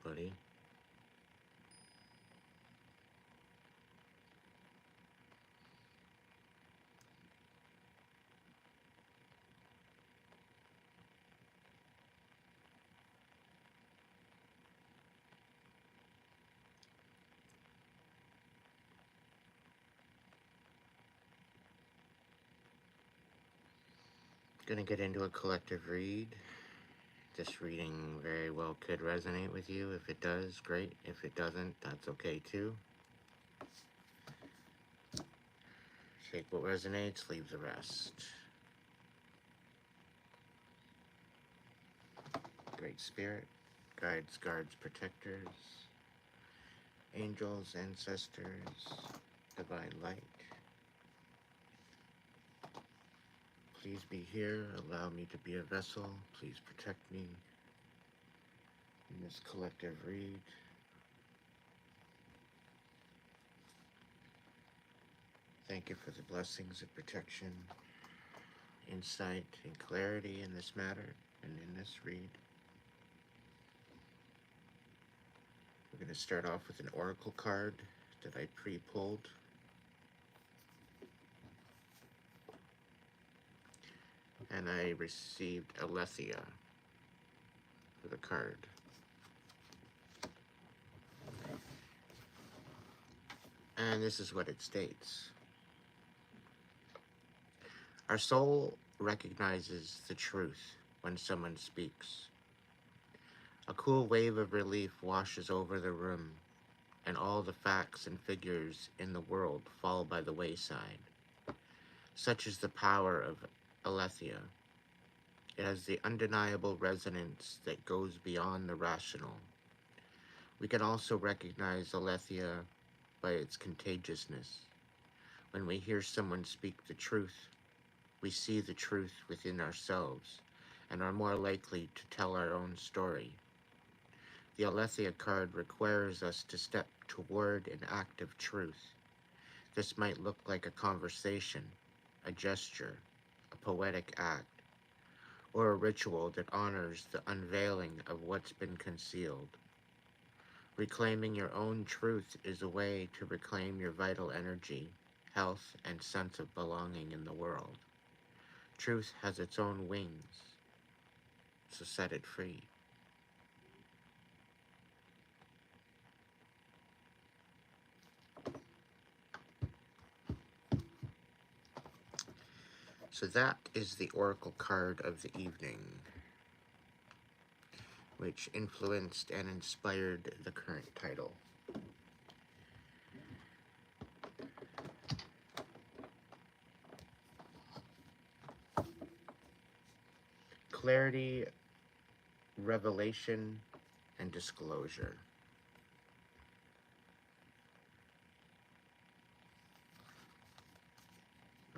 everybody. Gonna get into a collective read. This reading very well could resonate with you. If it does, great. If it doesn't, that's okay too. Take what resonates, leave the rest. Great Spirit, guides, guards, protectors, angels, ancestors, divine light. Please be here. Allow me to be a vessel. Please protect me in this collective read. Thank you for the blessings of protection, insight, and clarity in this matter and in this read. We're going to start off with an oracle card that I pre-pulled. And I received Aletheia for the card. And this is what it states. Our soul recognizes the truth when someone speaks. A cool wave of relief washes over the room, and all the facts and figures in the world fall by the wayside. Such is the power of Aletheia. It has the undeniable resonance that goes beyond the rational. We can also recognize Aletheia by its contagiousness. When we hear someone speak the truth, we see the truth within ourselves and are more likely to tell our own story. The Aletheia card requires us to step toward an act of truth. This might look like a conversation, a gesture, a poetic act, or a ritual that honors the unveiling of what's been concealed. Reclaiming your own truth is a way to reclaim your vital energy, health, and sense of belonging in the world. Truth has its own wings, so set it free. So that is the oracle card of the evening, which influenced and inspired the current title. Clarity, revelation, and disclosure.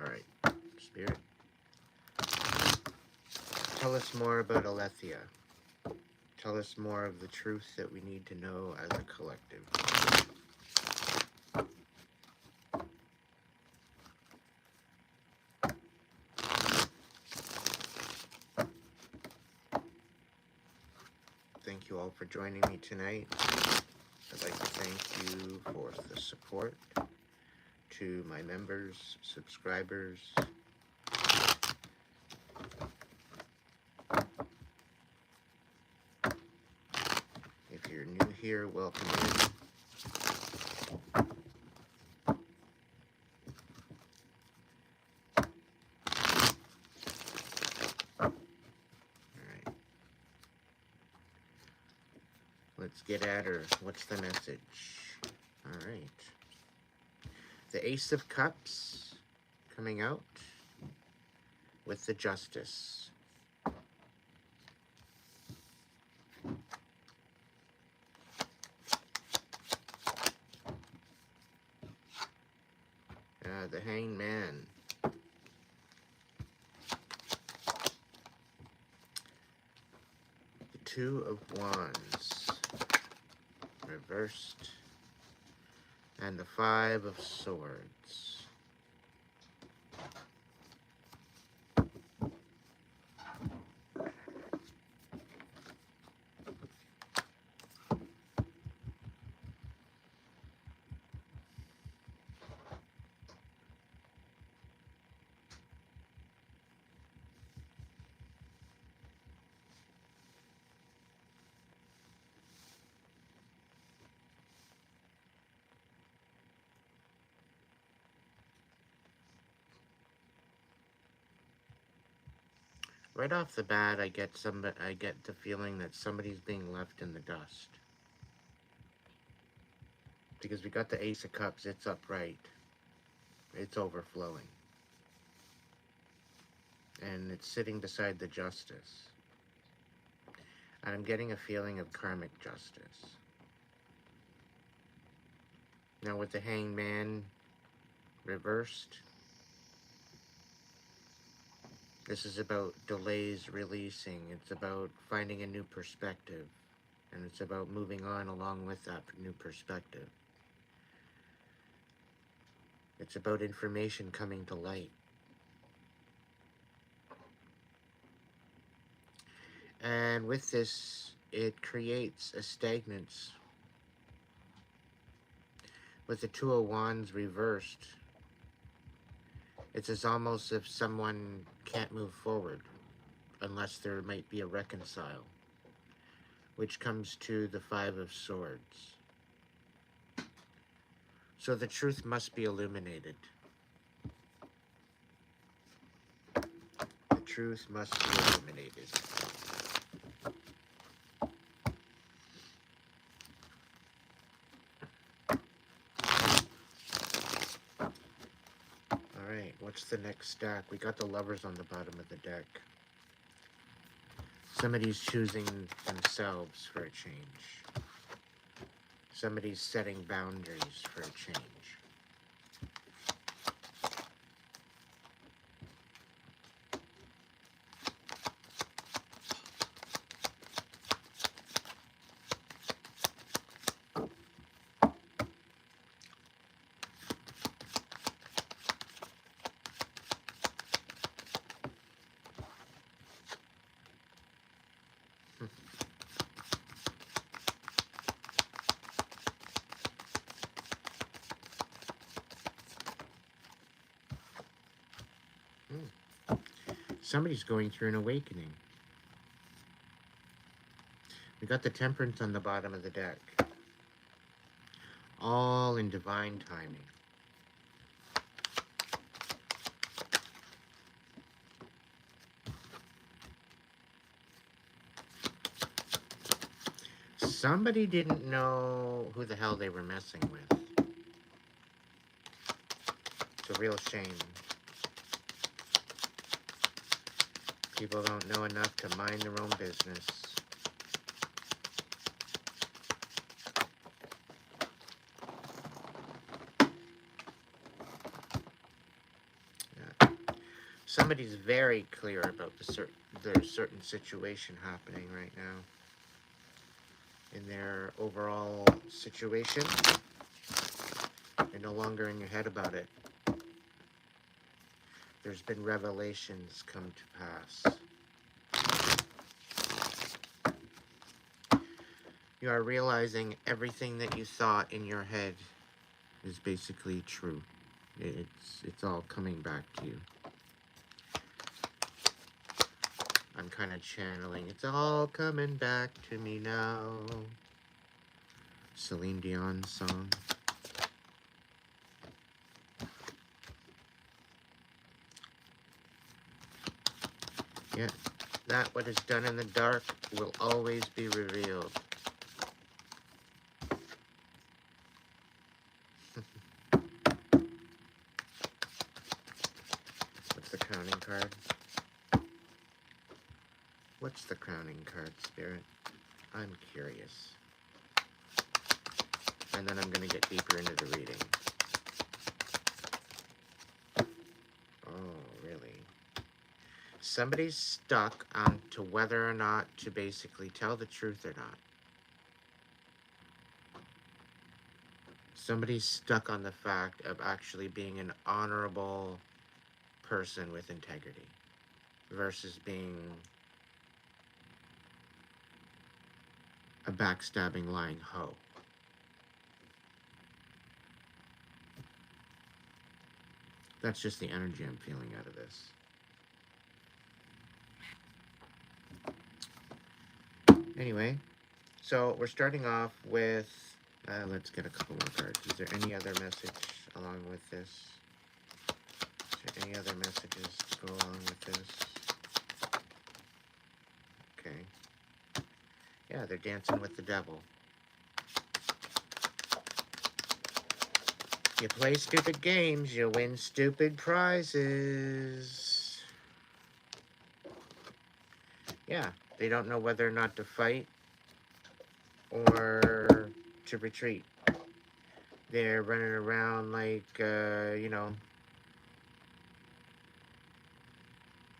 All right, Spirit. Tell us more about Aletheia. Tell us more of the truth that we need to know as a collective. Thank you all for joining me tonight. I'd like to thank you for the support, to my members, subscribers. If you're new here, welcome in. Let's get at her. What's the message? All right. The Ace of Cups coming out with the Justice. The Hanged Man. The Two of Wands. Reversed. And the Five of Swords. Right off the bat, I get the feeling that somebody's being left in the dust. Because we got the Ace of Cups, it's upright. It's overflowing. And it's sitting beside the Justice. And I'm getting a feeling of karmic justice. Now with the Hangman reversed, this is about delays releasing. It's about finding a new perspective. And it's about moving on along with that new perspective. It's about information coming to light. And with this, it creates a stagnance. With the Two of Wands reversed, it's as almost if someone can't move forward unless there might be a reconcile, which comes to the Five of Swords. So the truth must be illuminated. The truth must be illuminated. Alright, what's the next stack? We got the Lovers on the bottom of the deck. Somebody's choosing themselves for a change. Somebody's setting boundaries for a change. Somebody's going through an awakening. We got the Temperance on the bottom of the deck. All in divine timing. Somebody didn't know who the hell they were messing with. It's a real shame. People don't know enough to mind their own business. Yeah. Somebody's very clear about there's certain situation happening right now in their overall situation. You're no longer in your head about it. There's been revelations come to pass. You are realizing everything that you thought in your head is basically true. It's all coming back to you. I'm kind of channeling, it's all coming back to me now. Celine Dion song. Yeah, that what is done in the dark will always be revealed. What's the crowning card? What's the crowning card, Spirit? I'm curious. And then I'm going to get deeper into the reading. Oh, really? Somebody's stuck on to whether or not to basically tell the truth or not. Somebody's stuck on the fact of actually being an honorable person with integrity versus being a backstabbing, lying hoe. That's just the energy I'm feeling out of this. Anyway, so we're starting off with, let's get a couple more cards. Is there any other message along with this? Is there any other messages to go along with this? Okay. Yeah, they're dancing with the devil. You play stupid games, you win stupid prizes. Yeah, they don't know whether or not to fight or to retreat. They're running around like,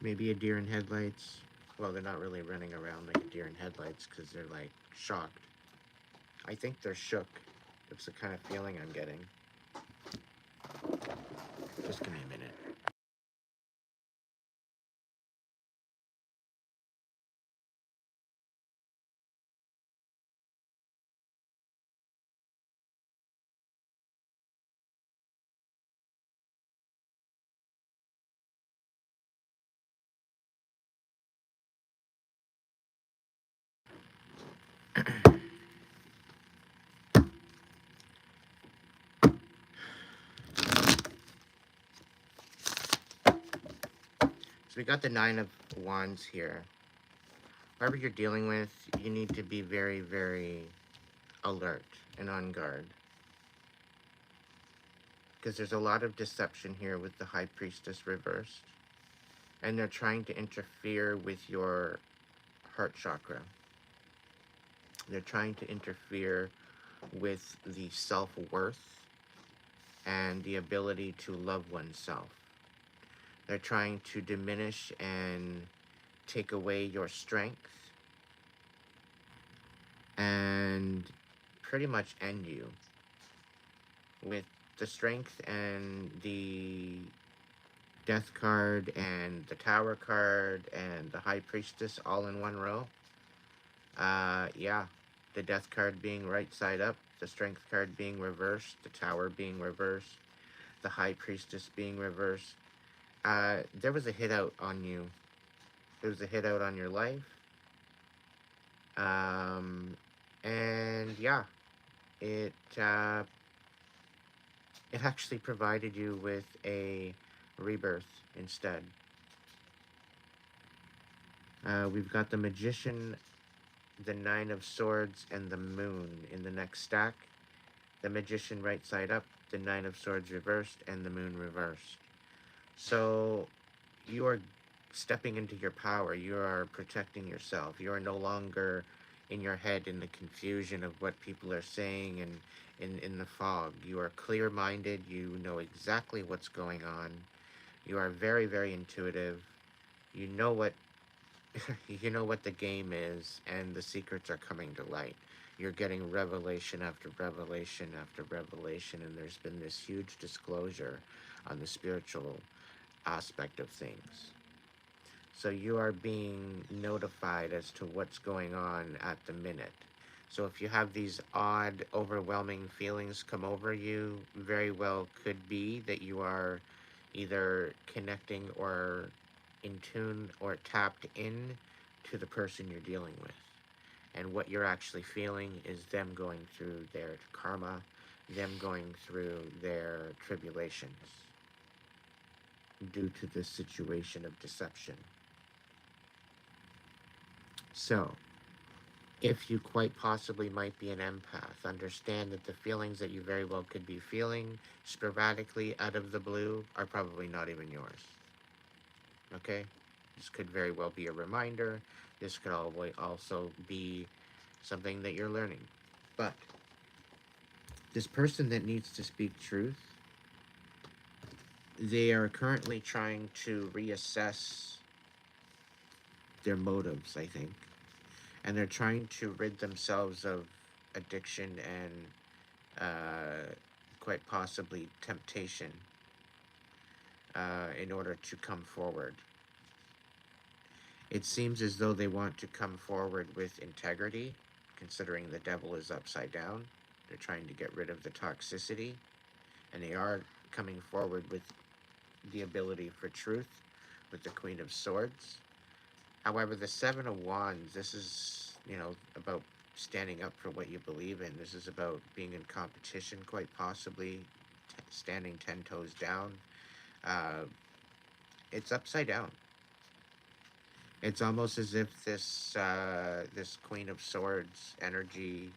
maybe a deer in headlights. Well, they're not really running around like a deer in headlights because they're like shocked. I think they're shook. It's the kind of feeling I'm getting. Just give me a minute. So we got the Nine of Wands here. Whoever you're dealing with, you need to be very, very alert and on guard. Because there's a lot of deception here with the High Priestess reversed. And they're trying to interfere with your heart chakra. They're trying to interfere with the self-worth and the ability to love oneself. They're trying to diminish and take away your strength and pretty much end you with the strength and the death card and the tower card and the high priestess all in one row. Yeah, the death card being right side up, the strength card being reversed, the tower being reversed, the high priestess being reversed. There was a hit out on you. There was a hit out on your life. Um, and yeah, it it actually provided you with a rebirth instead. We've got the magician, the nine of swords, and the moon in the next stack. The magician right side up, the nine of swords reversed, and the moon reversed. So you are stepping into your power. You are protecting yourself. You are no longer in your head in the confusion of what people are saying and in the fog. You are clear minded. You know exactly what's going on. You are very, very intuitive. You know what you know what the game is, and the secrets are coming to light. You're getting revelation after revelation after revelation, and there's been this huge disclosure on the spiritual aspect of things. So you are being notified as to what's going on at the minute. So if you have these odd, overwhelming feelings come over you, very well could be that you are either connecting or in tune or tapped in to the person you're dealing with. And what you're actually feeling is them going through their karma, them going through their tribulations due to this situation of deception. So, if you quite possibly might be an empath, understand that the feelings that you very well could be feeling sporadically out of the blue are probably not even yours. Okay? This could very well be a reminder. This could also be something that you're learning. But this person that needs to speak truth, they are currently trying to reassess their motives, I think. And they're trying to rid themselves of addiction and quite possibly temptation in order to come forward. It seems as though they want to come forward with integrity, considering the devil is upside down. They're trying to get rid of the toxicity, and they are coming forward with the ability for truth with the Queen of Swords. However, the Seven of Wands, this is, about standing up for what you believe in. This is about being in competition, quite possibly, standing 10 toes down. Uh, it's upside down. It's almost as if this Queen of Swords energy,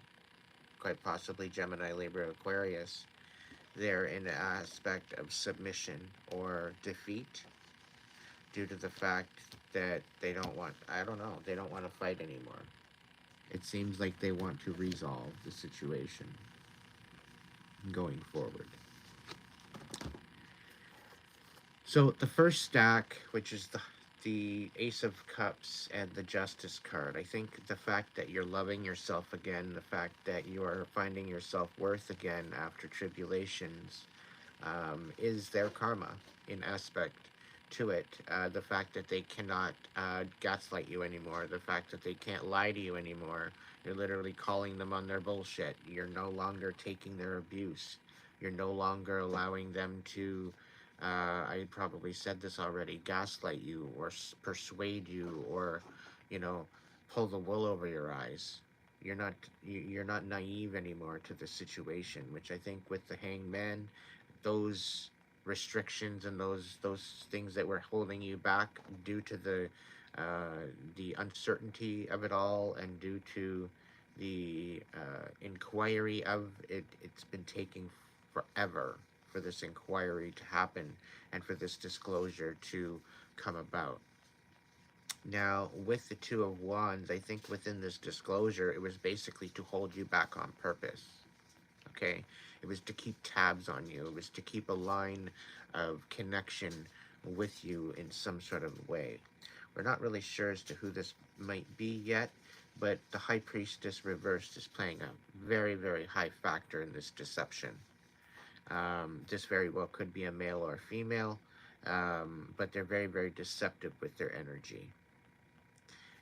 quite possibly Gemini, Libra, Aquarius, they're in an aspect of submission or defeat due to the fact that they don't want, I don't know, they don't want to fight anymore. It seems like they want to resolve the situation going forward. So the first stack, which is the Ace of Cups and the Justice card, I think the fact that you're loving yourself again, the fact that you are finding your self-worth again after tribulations, is their karma in aspect to it. The fact that they cannot gaslight you anymore, the fact that they can't lie to you anymore. You're literally calling them on their bullshit. You're no longer taking their abuse. You're no longer allowing them to, I probably said this already, gaslight you or persuade you or, you know, pull the wool over your eyes. You're not you're not naive anymore to the situation, which I think with the hangman, those restrictions and those things that were holding you back due to the uncertainty of it all and due to the inquiry of it. It's been taking forever for this inquiry to happen and for this disclosure to come about. Now, with the Two of Wands, I think within this disclosure, it was basically to hold you back on purpose. Okay? It was to keep tabs on you. It was to keep a line of connection with you in some sort of way. We're not really sure as to who this might be yet, but the High Priestess reversed is playing a very, very high factor in this deception. This very well could be a male or a female, but they're very, very deceptive with their energy.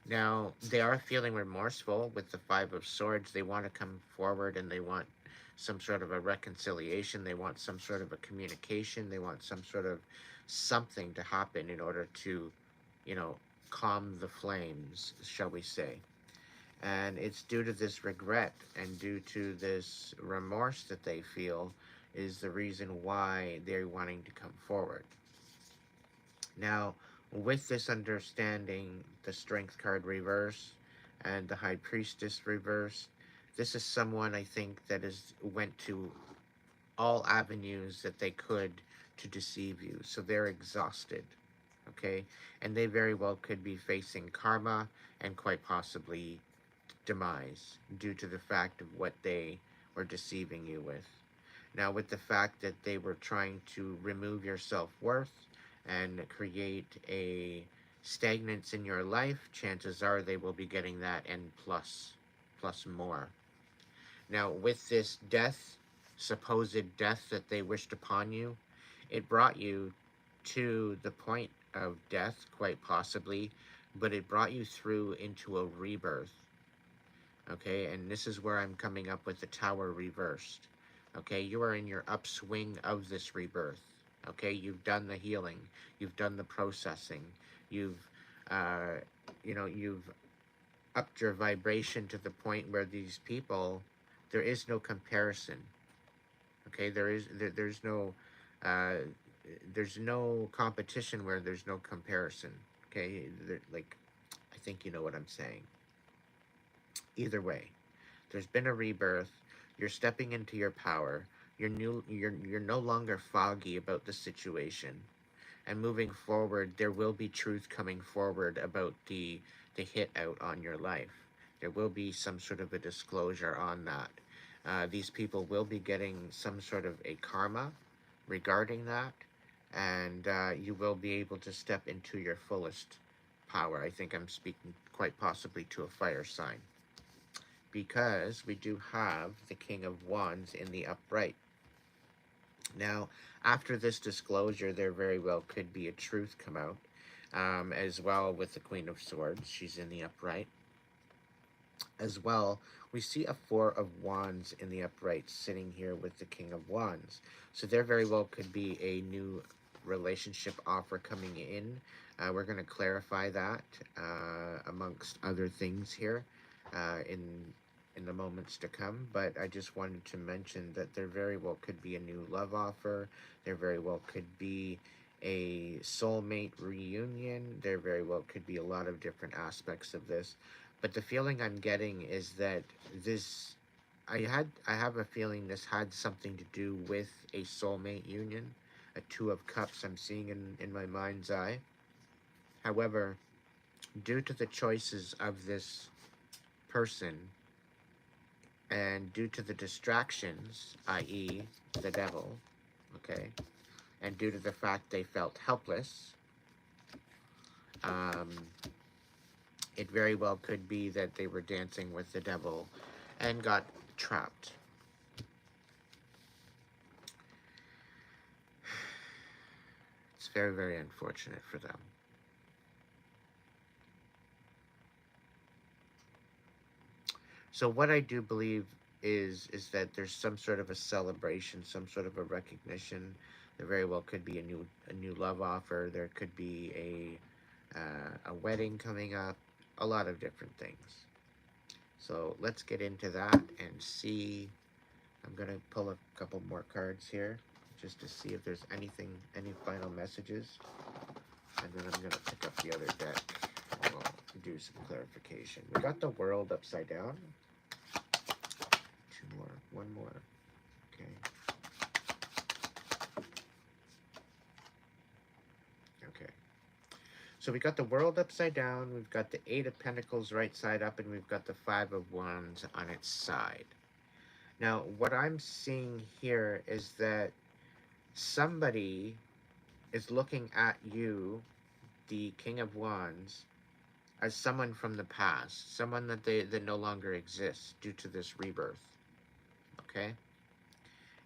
Now, they are feeling remorseful with the Five of Swords. They want to come forward and they want some sort of a reconciliation. They want some sort of a communication. They want some sort of something to happen in order to, you know, calm the flames, shall we say. And it's due to this regret and due to this remorse that they feel is the reason why they're wanting to come forward. Now, with this understanding, the Strength card reverse and the High Priestess reverse, this is someone I think that is went to all avenues that they could to deceive you. So they're exhausted, okay? And they very well could be facing karma and quite possibly demise due to the fact of what they were deceiving you with. Now, with the fact that they were trying to remove your self-worth and create a stagnance in your life, chances are they will be getting that and plus more. Now, with this death, supposed death that they wished upon you, it brought you to the point of death, quite possibly, but it brought you through into a rebirth. Okay, and this is where I'm coming up with the Tower reversed. Okay, you are in your upswing of this rebirth. Okay, you've done the healing, you've done the processing, you've, uh, you've upped your vibration to the point where these people, there is no comparison. Okay, uh, there's no competition where there's no comparison. Okay, like, I think you know what I'm saying. Either way, there's been a rebirth. You're stepping into your power. You're no longer foggy about the situation. And moving forward, there will be truth coming forward about the hit out on your life. There will be some sort of a disclosure on that. These people will be getting some sort of a karma regarding that, and you will be able to step into your fullest power. I think I'm speaking quite possibly to a fire sign because we do have the King of Wands in the upright. Now, after this disclosure, there very well could be a truth come out, as well with the Queen of Swords. She's in the upright. As well, we see a Four of Wands in the upright sitting here with the King of Wands. So there very well could be a new relationship offer coming in. We're going to clarify that amongst other things here in the moments to come, but I just wanted to mention that there very well could be a new love offer. There very well could be a soulmate reunion. There very well could be a lot of different aspects of this, but the feeling I'm getting is that this I have a feeling this had something to do with a soulmate union, a two of cups I'm seeing in my mind's eye. However, due to the choices of this person and due to the distractions, i.e., the devil, okay, and due to the fact they felt helpless, um, it very well could be that they were dancing with the devil and got trapped. It's very, very unfortunate for them. So what I do believe is that there's some sort of a celebration, some sort of a recognition. There very well could be a new love offer. There could be a wedding coming up. A lot of different things. So let's get into that and see. I'm gonna pull a couple more cards here just to see if there's anything, any final messages, and then I'm gonna pick up the other deck and we'll do some clarification. We got the world upside down. Two more, one more. Okay. Okay. So we got the world upside down, we've got the Eight of Pentacles right side up, and we've got the Five of Wands on its side. Now, what I'm seeing here is that somebody is looking at you, the King of Wands, as someone from the past, someone that no longer exists due to this rebirth. Okay.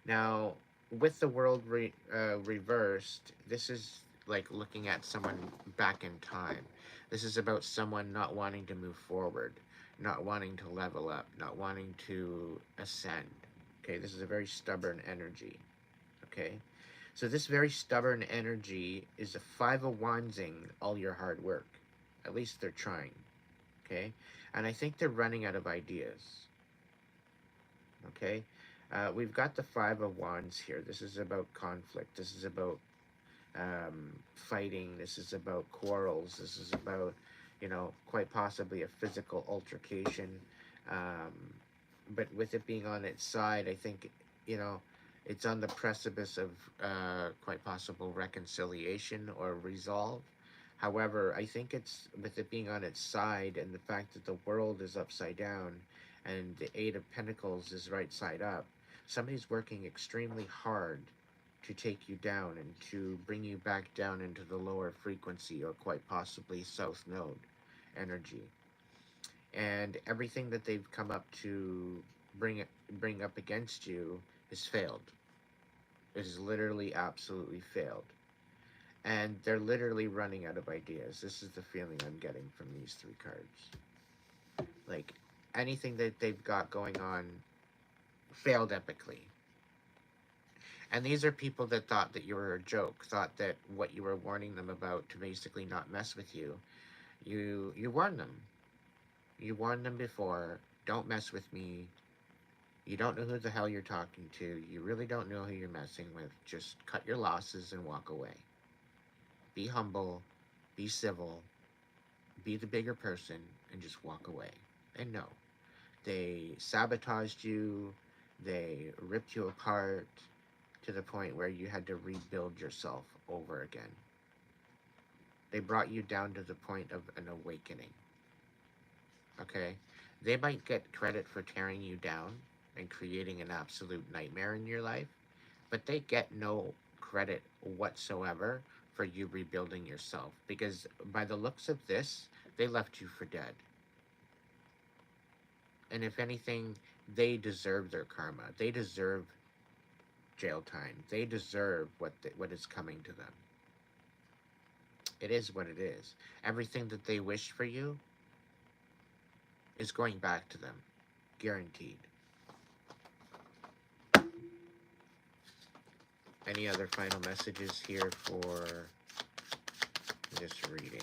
Now, with the world reversed, this is like looking at someone back in time. This is about someone not wanting to move forward, not wanting to level up, not wanting to ascend. Okay, this is a very stubborn energy. Okay, so this very stubborn energy is a Five of Wandsing all your hard work. At least they're trying. Okay, and I think they're running out of ideas. Okay, we've got the Five of Wands here. This is about conflict. This is about fighting. This is about quarrels. This is about, quite possibly a physical altercation. Um, but with it being on its side, I think, you know, it's on the precipice of quite possible reconciliation or resolve. However, I think it's with it being on its side and the fact that the world is upside down and the Eight of Pentacles is right side up, somebody's working extremely hard to take you down and to bring you back down into the lower frequency or quite possibly south node energy. And everything that they've come up to bring up against you has failed. It has literally absolutely failed. And they're literally running out of ideas. This is the feeling I'm getting from these three cards. Like anything that they've got going on failed epically. And these are people that thought that you were a joke, thought that what you were warning them about to basically not mess with you, you warned them. You warned them before, don't mess with me. You don't know who the hell you're talking to. You really don't know who you're messing with. Just cut your losses and walk away. Be humble, be civil, be the bigger person, and just walk away. And no, they sabotaged you, they ripped you apart to the point where you had to rebuild yourself over again. They brought you down to the point of an awakening. Okay? They might get credit for tearing you down and creating an absolute nightmare in your life, but they get no credit whatsoever for you rebuilding yourself because by the looks of this, they left you for dead. And if anything, they deserve their karma. They deserve jail time. They deserve what is coming to them. It is what it is. Everything that they wished for you is going back to them. Guaranteed. Any other final messages here for this reading?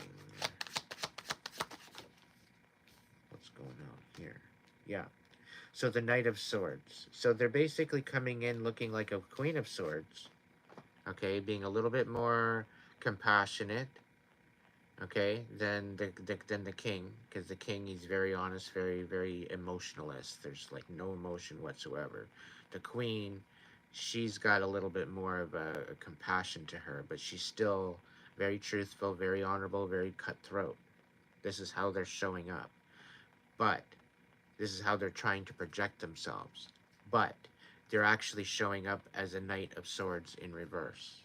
What's going on here? Yeah. So the Knight of Swords. So they're basically coming in looking like a Queen of Swords. Okay, being a little bit more compassionate, okay, than the king, because the king, he's very honest, very emotionalist. There's like no emotion whatsoever. The queen, she's got a little bit more of a compassion to her, but she's still very truthful, very honorable, very cutthroat. This is how they're showing up, but this is how they're trying to project themselves, but they're actually showing up as a knight of swords in reverse.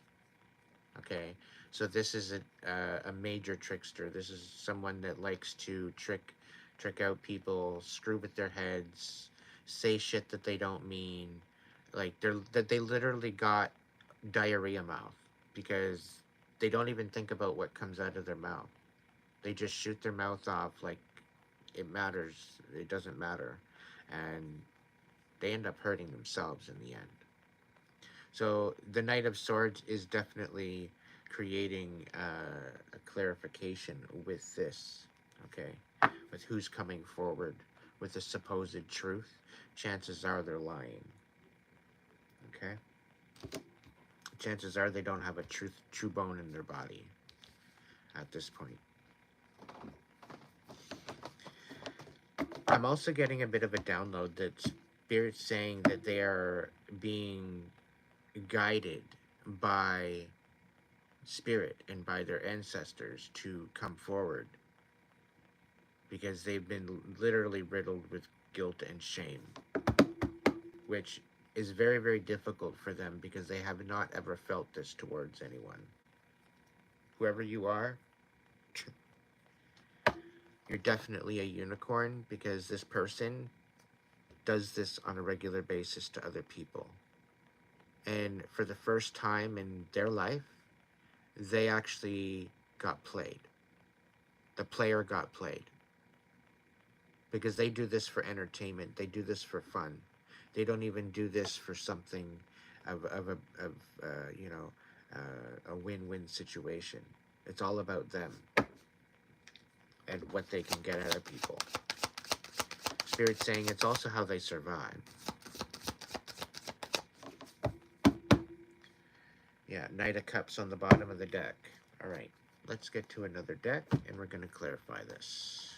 Okay, so this is a major trickster. This is someone that likes to trick out people, screw with their heads, say shit that they don't mean. Like they literally got diarrhea mouth, because they don't even think about what comes out of their mouth. They just shoot their mouth off like it matters. It doesn't matter, and they end up hurting themselves in the end. So the Knight of Swords is definitely creating a clarification with this, okay? With who's coming forward with the supposed truth. Chances are they're lying, okay? Chances are they don't have a true bone in their body at this point. I'm also getting a bit of a download that Spirit's saying that they are being guided by Spirit and by their ancestors to come forward, because they've been literally riddled with guilt and shame, which is very difficult for them, because they have not ever felt this towards anyone. Whoever you are, you're definitely a unicorn, because this person does this on a regular basis to other people. And for the first time in their life, they actually got played. The player got played, because they do this for entertainment. They do this for fun. They don't even do this for something of you know, a win-win situation. It's all about them and what they can get out of people. Spirit's saying it's also how they survive. Yeah, Knight of Cups on the bottom of the deck. All right, let's get to another deck, and we're going to clarify this.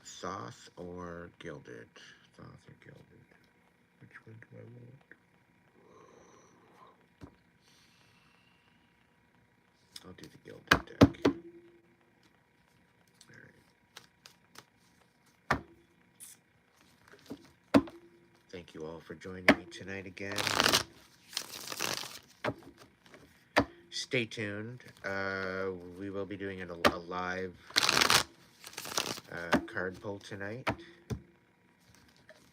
Thoth or Gilded? Thoth or Gilded? Which one do I want? I'll do the Gilded deck. Alright. Thank you all for joining me tonight again. Stay tuned. We will be doing a live card pull tonight.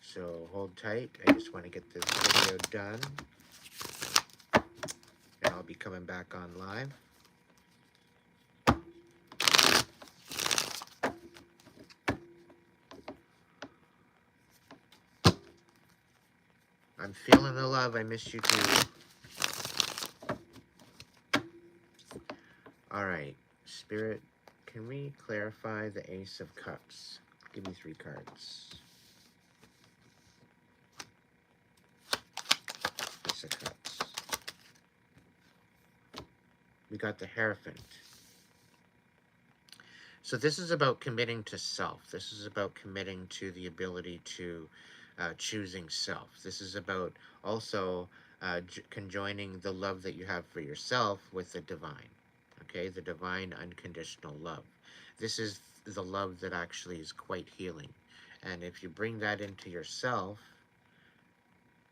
So hold tight. I just want to get this video done, and I'll be coming back on live. I'm feeling the love. I miss you too. Alright, Spirit, can we clarify the Ace of Cups? Give me 3 cards. Ace of Cups. We got the Hierophant. So this is about committing to self. This is about committing to the ability to choosing self. This is about also conjoining the love that you have for yourself with the divine. Okay, the divine unconditional love. This is the love that actually is quite healing. And if you bring that into yourself,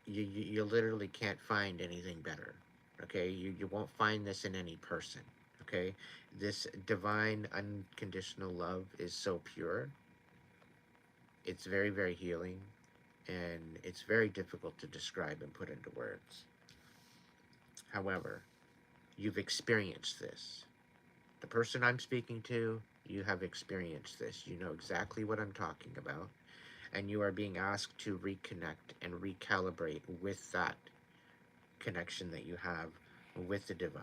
you literally can't find anything better. Okay, you won't find this in any person. Okay, this divine unconditional love is so pure. It's very healing, and it's very difficult to describe and put into words. However, you've experienced this. The person I'm speaking to, you have experienced this. You know exactly what I'm talking about, and you are being asked to reconnect and recalibrate with that connection that you have with the divine.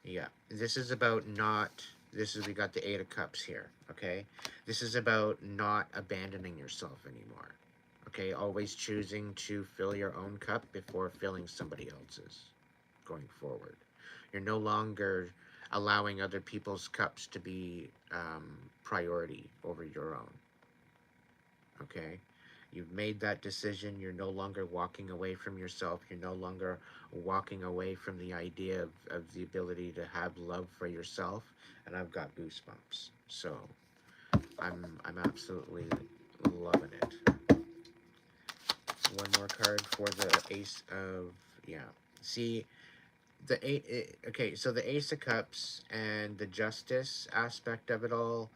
Yeah, this is about not This is, we got the Eight of Cups here, okay? This is about not abandoning yourself anymore, okay? Always choosing to fill your own cup before filling somebody else's going forward. You're no longer allowing other people's cups to be priority over your own, okay? You've made that decision. You're no longer walking away from yourself. You're no longer walking away from the idea of the ability to have love for yourself. And I've got goosebumps. So I'm absolutely loving it. One more card for the Ace of, yeah. See, the eight. Okay, so the Ace of Cups and the Justice aspect of it all,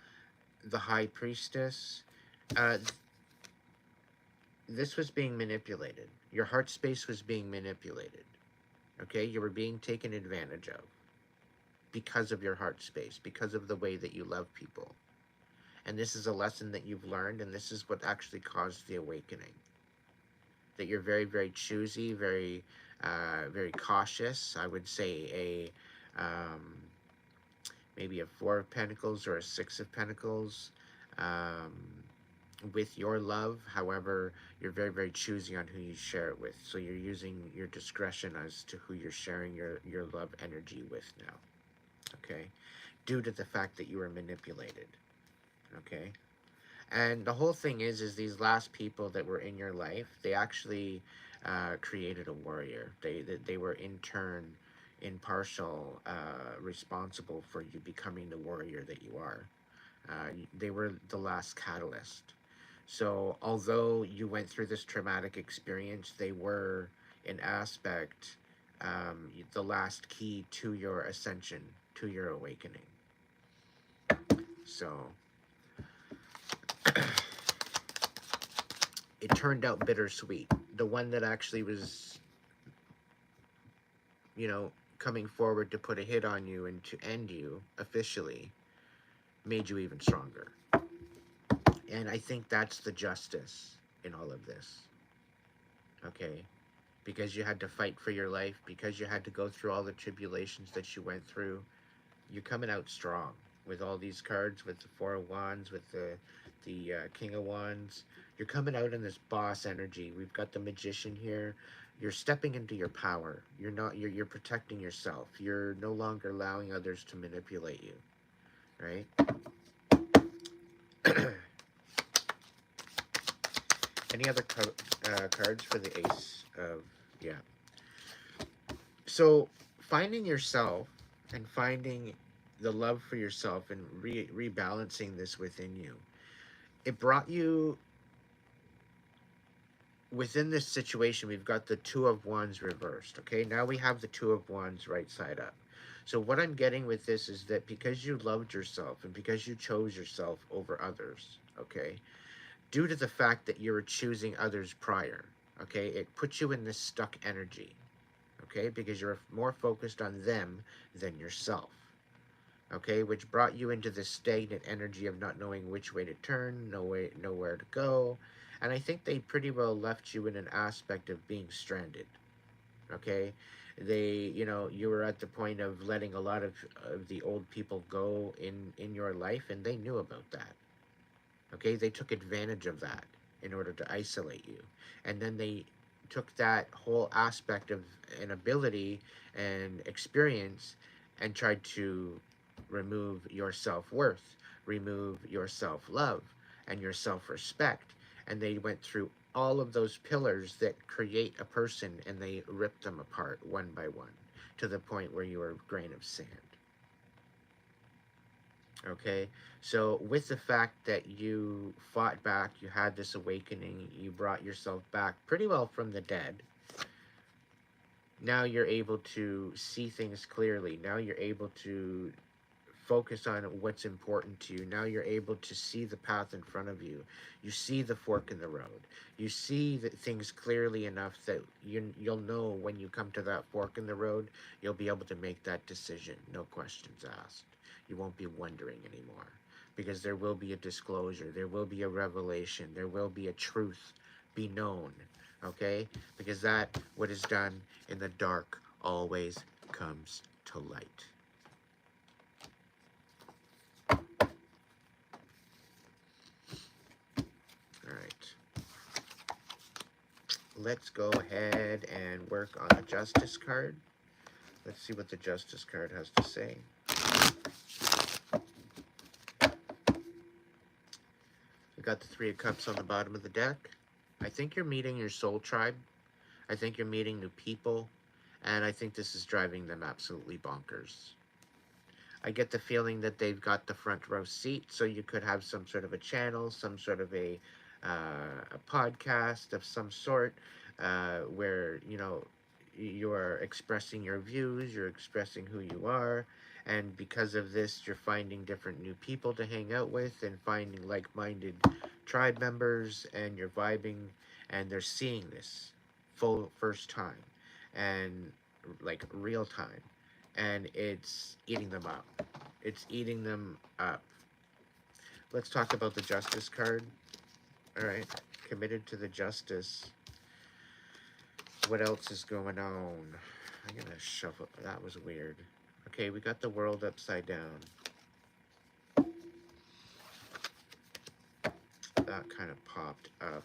the High Priestess. Uh, this was being manipulated. Your heart space was being manipulated. Okay, you were being taken advantage of because of your heart space, because of the way that you love people. And this is a lesson that you've learned, and this is what actually caused the awakening. That you're very, very choosy, very, very cautious. I would say maybe a Four of Pentacles or a Six of Pentacles. Um, with your love. However, you're very, very choosy on who you share it with. So you're using your discretion as to who you're sharing your love energy with now. Okay? Due to the fact that you were manipulated. Okay? And the whole thing is these last people that were in your life, they actually created a warrior. They were in turn impartial, responsible for you becoming the warrior that you are. They were the last catalyst. So, although you went through this traumatic experience, they were, in aspect, the last key to your ascension, to your awakening. So, it turned out bittersweet. The one that actually was, you know, coming forward to put a hit on you and to end you officially made you even stronger. And I think that's the justice in all of this. Okay? Because you had to fight for your life, because you had to go through all the tribulations that you went through, you're coming out strong with all these cards, with the Four of Wands, with the King of Wands. You're coming out in this boss energy. We've got the Magician here. You're stepping into your power. You're not. You're protecting yourself. You're no longer allowing others to manipulate you. Right. Any other cards for the Ace of, yeah. So finding yourself and finding the love for yourself and rebalancing this within you, it brought you within this situation. We've got the Two of Wands reversed. Okay, now we have the Two of Wands right side up. So what I'm getting with this is that because you loved yourself and because you chose yourself over others, okay, due to the fact that you were choosing others prior, okay, it puts you in this stuck energy, okay, because you're more focused on them than yourself, okay, which brought you into this stagnant energy of not knowing which way to turn, nowhere to go. And I think they pretty well left you in an aspect of being stranded, okay. They, you were at the point of letting a lot of the old people go in your life, and they knew about that, okay. They took advantage of that in order to isolate you, and then they took that whole aspect of an ability and experience and tried to remove your self-worth, remove your self-love and your self-respect. And they went through all of those pillars that create a person, and they ripped them apart one by one to the point where you were a grain of sand. Okay, so with the fact that you fought back, you had this awakening, you brought yourself back pretty well from the dead. Now you're able to see things clearly. Now you're able to focus on what's important to you. Now you're able to see the path in front of you. You see the fork in the road. You see that things clearly enough that you'll know when you come to that fork in the road, you'll be able to make that decision. No questions asked. You won't be wondering anymore, because there will be a disclosure. There will be a revelation. There will be a truth be known. Okay? Because that what is done in the dark always comes to light. let's go ahead and work on the Justice card. Let's see what the Justice card has to say. We got the Three of Cups on the bottom of the deck. I think you're meeting your soul tribe. I think you're meeting new people. And I think this is driving them absolutely bonkers. I get the feeling that they've got the front row seat, so you could have some sort of a channel, some sort of a podcast of some sort, where you're expressing your views, you're expressing who you are, and because of this, you're finding different new people to hang out with and finding like-minded tribe members, and you're vibing, and they're seeing this full first time, and like real time, and it's eating them up. It's eating them up. Let's talk about the Justice card. All right, committed to the Justice. What else is going on? I'm gonna shuffle. That was weird. Okay, we got the World upside down. That kind of popped up.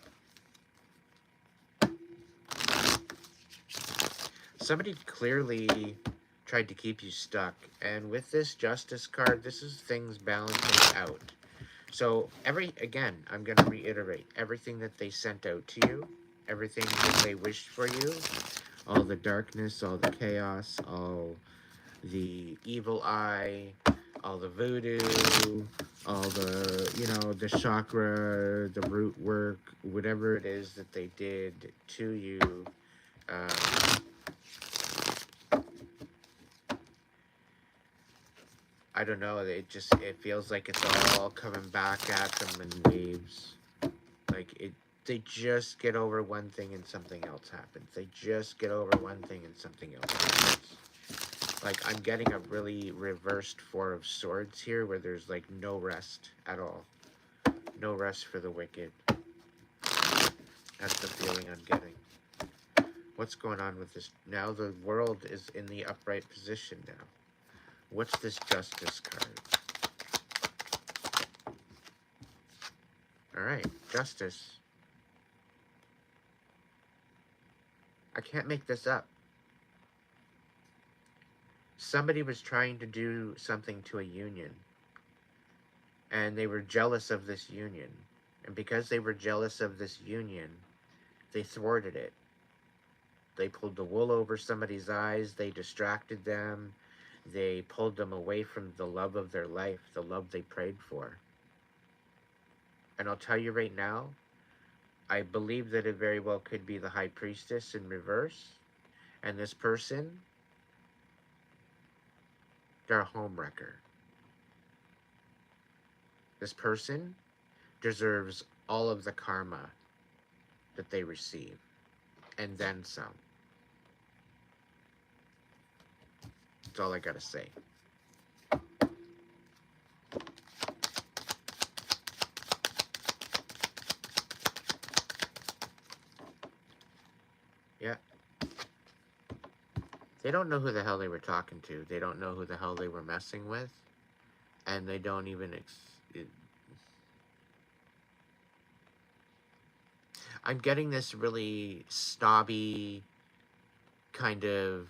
Somebody clearly tried to keep you stuck, and with this Justice card, this is things balancing out. So again, I'm going to reiterate, everything that they sent out to you, everything that they wished for you, all the darkness, all the chaos, all the evil eye, all the voodoo, all the, the chakra, the root work, whatever it is that they did to you, I don't know, it feels like it's all coming back at them in waves. They just get over one thing and something else happens. They just get over one thing and something else happens. Like, I'm getting a really reversed Four of Swords here, where there's like no rest at all. No rest for the wicked. That's the feeling I'm getting. What's going on with this? Now the world is in the upright position now. What's this Justice card? Alright, Justice. I can't make this up. Somebody was trying to do something to a union, and they were jealous of this union. And because they were jealous of this union, they thwarted it. They pulled the wool over somebody's eyes, they distracted them, they pulled them away from the love of their life, the love they prayed for. And I'll tell you right now, I believe that it very well could be the High Priestess in reverse. And this person, they're a homewrecker. This person deserves all of the karma that they receive, and then some. That's all I gotta say. Yeah. They don't know who the hell they were talking to. They don't know who the hell they were messing with. And they don't even... I'm getting this really snobby kind of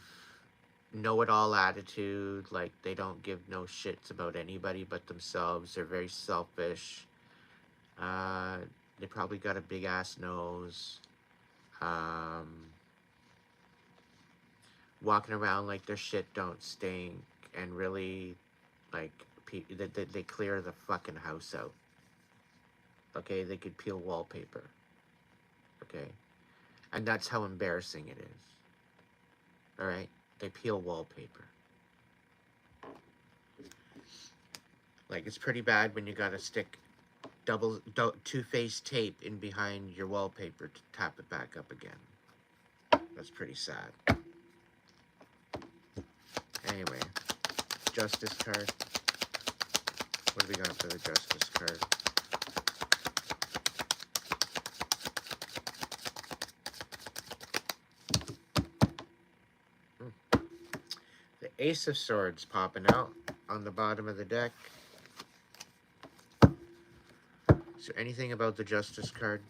know-it-all attitude. Like, they don't give no shits about anybody but themselves. They're very selfish. They probably got a big-ass nose. Walking around like their shit don't stink, and really, like, they clear the fucking house out. Okay, they could peel wallpaper. Okay, and that's how embarrassing it is. Alright, they peel wallpaper. Like, it's pretty bad when you gotta stick two-faced tape in behind your wallpaper to tap it back up again. That's pretty sad. Anyway, Justice card. What do we got for the Justice card? The Ace of Swords popping out on the bottom of the deck. Is there anything about the Justice card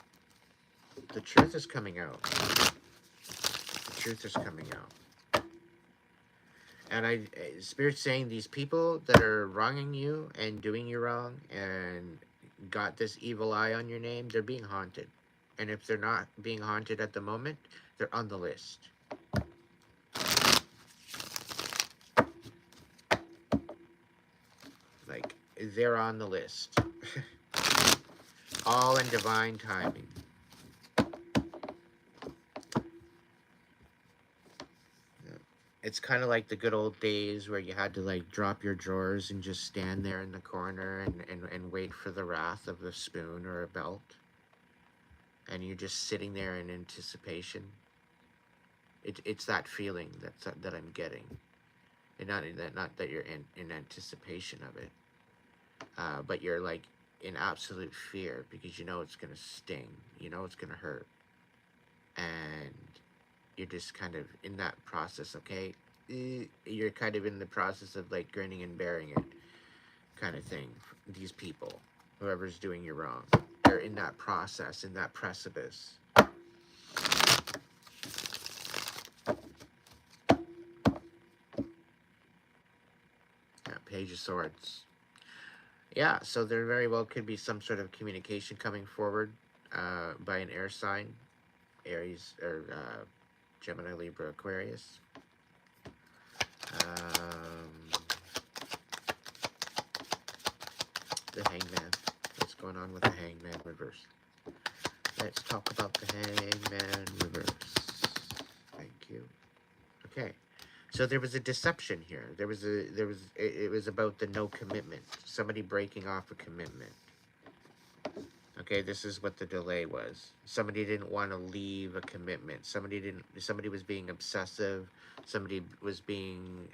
The truth is coming out. The truth is coming out. And Spirit's saying these people that are wronging you and doing you wrong and got this evil eye on your name, they're being haunted. And if they're not being haunted at the moment, they're on the list. Like, they're on the list. All in divine timing. It's kind of like the good old days where you had to like drop your drawers and just stand there in the corner and wait for the wrath of a spoon or a belt. And you're just sitting there in anticipation. It's that feeling that I'm getting. And not that you're in anticipation of it, but you're like in absolute fear because you know it's going to sting. You know it's going to hurt. And you're just kind of in that process, okay? You're kind of in the process of like grinning and bearing it kind of thing. These people, whoever's doing you wrong, they're in that process, in that precipice. Yeah, Page of Swords. Yeah, so there very well could be some sort of communication coming forward by an air sign, Aries or Gemini, Libra, Aquarius. The Hangman. What's going on with the Hangman reverse? Let's talk about the Hangman reverse. Thank you. Okay. So there was a deception here. It was about the no commitment. Somebody breaking off a commitment. Okay, this is what the delay was. Somebody didn't want to leave a commitment. Somebody was being obsessive. Somebody was being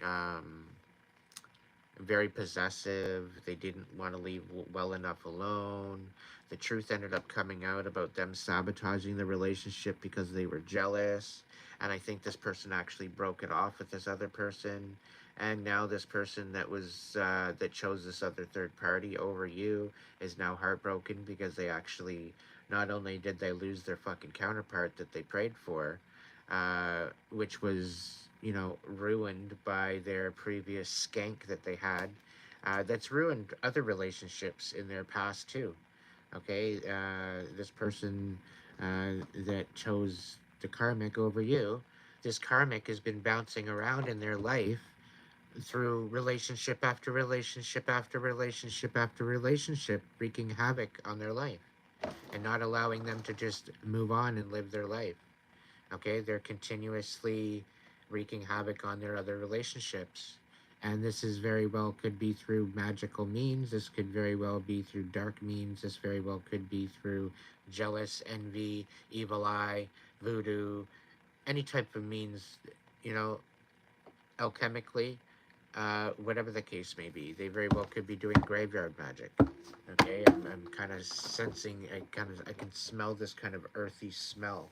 very possessive. They didn't want to leave well enough alone. The truth ended up coming out about them sabotaging the relationship because they were jealous. And I think this person actually broke it off with this other person. And now this person that chose this other third party over you is now heartbroken because they actually, not only did they lose their fucking counterpart that they prayed for, which was, you know, ruined by their previous skank that they had, that's ruined other relationships in their past too. Okay, this person that chose the karmic over you, this karmic has been bouncing around in their life through relationship after relationship after relationship after relationship, wreaking havoc on their life and not allowing them to just move on and live their life. Okay, they're continuously wreaking havoc on their other relationships. And this is very well could be through magical means. This could very well be through dark means. This very well could be through jealous, envy, evil eye, voodoo, any type of means, you know, alchemically, whatever the case may be. They very well could be doing graveyard magic. Okay, I'm kind of sensing, I can smell this kind of earthy smell.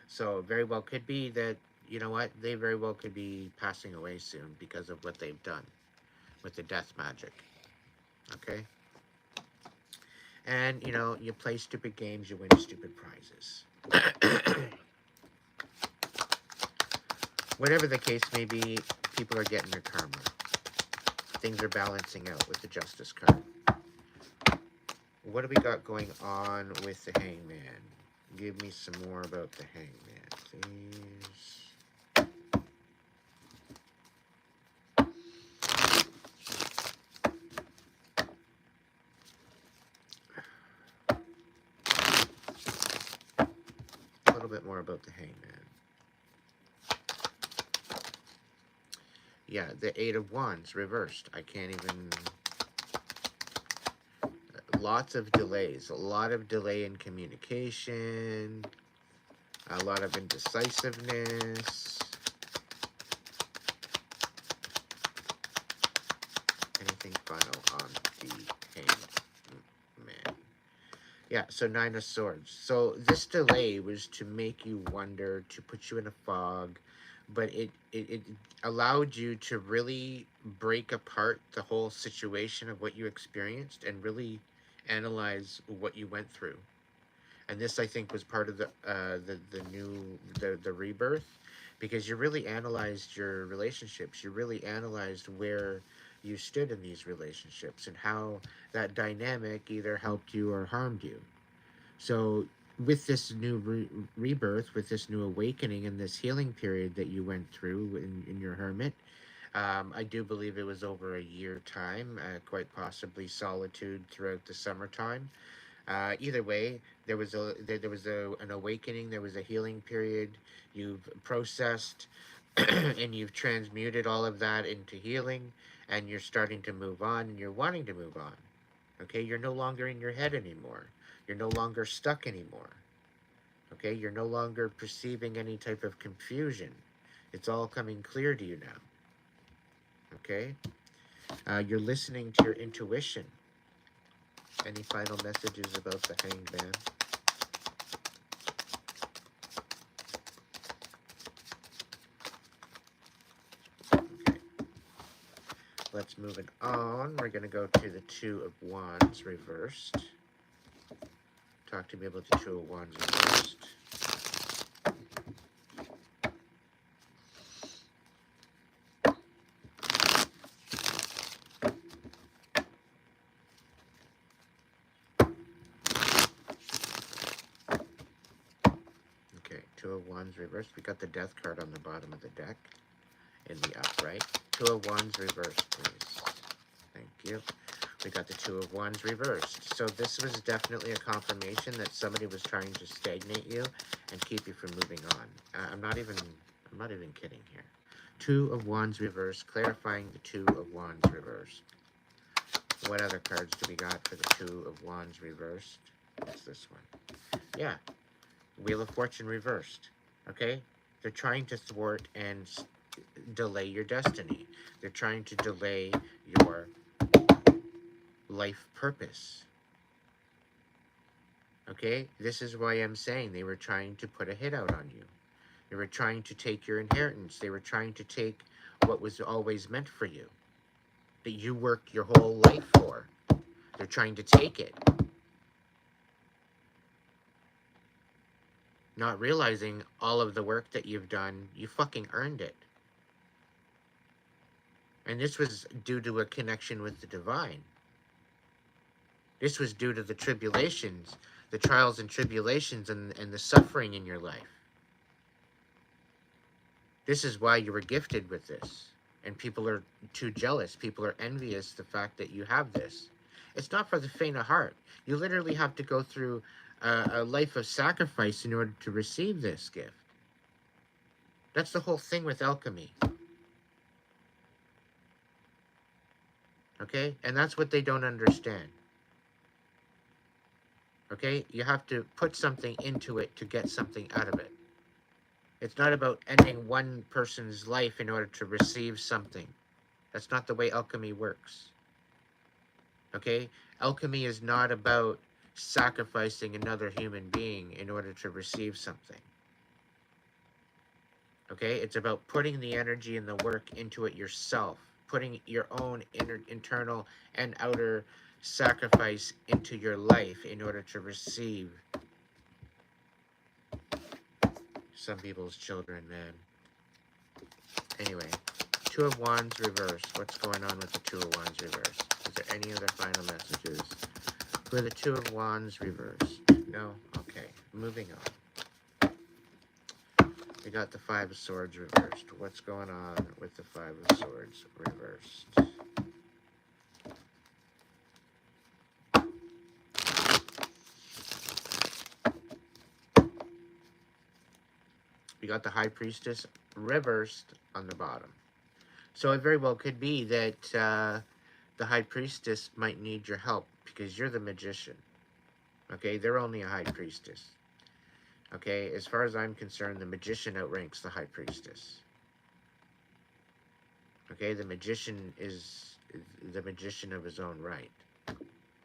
So very well could be that, you know what, they very well could be passing away soon because of what they've done with the death magic. Okay? And, you know, you play stupid games, you win stupid prizes. Whatever the case may be, people are getting their karma. Things are balancing out with the Justice card. What do we got going on with the Hangman? Give me some more about the Hangman, please. A little bit more about the Hangman. Yeah, the Eight of Wands reversed. I can't even... Lots of delays. A lot of delay in communication. A lot of indecisiveness. Anything final on the Hangman? Yeah, so Nine of Swords. So this delay was to make you wonder, to put you in a fog, but it allowed you to really break apart the whole situation of what you experienced and really analyze what you went through. And this, I think, was part of the rebirth, because you really analyzed your relationships. You really analyzed where you stood in these relationships and how that dynamic either helped you or harmed you. So, with this new rebirth, with this new awakening and this healing period that you went through in your hermit, I do believe it was over a year time, quite possibly solitude throughout the summertime. Either way, there was an awakening, there was a healing period. You've processed and you've transmuted all of that into healing, and you're starting to move on, and you're wanting to move on. Okay, you're no longer in your head anymore. You're no longer stuck anymore. Okay, you're no longer perceiving any type of confusion. It's all coming clear to you now. Okay, you're listening to your intuition. Any final messages about the Hanged Man? Okay, let's move it on. We're going to go to the Two of Wands reversed. Talk to me about the Two of Wands reversed. Okay, Two of Wands reversed. We got the Death card on the bottom of the deck in the upright. Two of Wands reversed, please. Thank you. We got the Two of Wands reversed. So this was definitely a confirmation that somebody was trying to stagnate you and keep you from moving on. I'm not even kidding here. Two of Wands reversed, clarifying the Two of Wands reversed. What other cards do we got for the Two of Wands reversed? What's this one? Yeah, Wheel of Fortune reversed. Okay? They're trying to thwart and delay your destiny. They're trying to delay your life purpose. Okay? This is why I'm saying they were trying to put a hit out on you. They were trying to take your inheritance. They were trying to take what was always meant for you, that you worked your whole life for. They're trying to take it. Not realizing all of the work that you've done, you fucking earned it. And this was due to a connection with the divine. This was due to the tribulations, the trials and tribulations, and the suffering in your life. This is why you were gifted with this. And people are too jealous. People are envious the fact that you have this. It's not for the faint of heart. You literally have to go through a life of sacrifice in order to receive this gift. That's the whole thing with alchemy. Okay? And that's what they don't understand. Okay? You have to put something into it to get something out of it. It's not about ending one person's life in order to receive something. That's not the way alchemy works. Okay? Alchemy is not about sacrificing another human being in order to receive something. Okay? It's about putting the energy and the work into it yourself, putting your own internal and outer sacrifice into your life in order to receive some people's children, man. Anyway, Two of Wands reversed. What's going on with the Two of Wands reversed? Is there any other final messages for the Two of Wands reversed? No? Okay. Moving on. We got the Five of Swords reversed. What's going on with the Five of Swords reversed? We got the High Priestess reversed on the bottom. So it very well could be that the High Priestess might need your help because you're the magician. Okay, they're only a High Priestess. Okay, as far as I'm concerned, the magician outranks the High Priestess. Okay, the magician is the magician of his own right.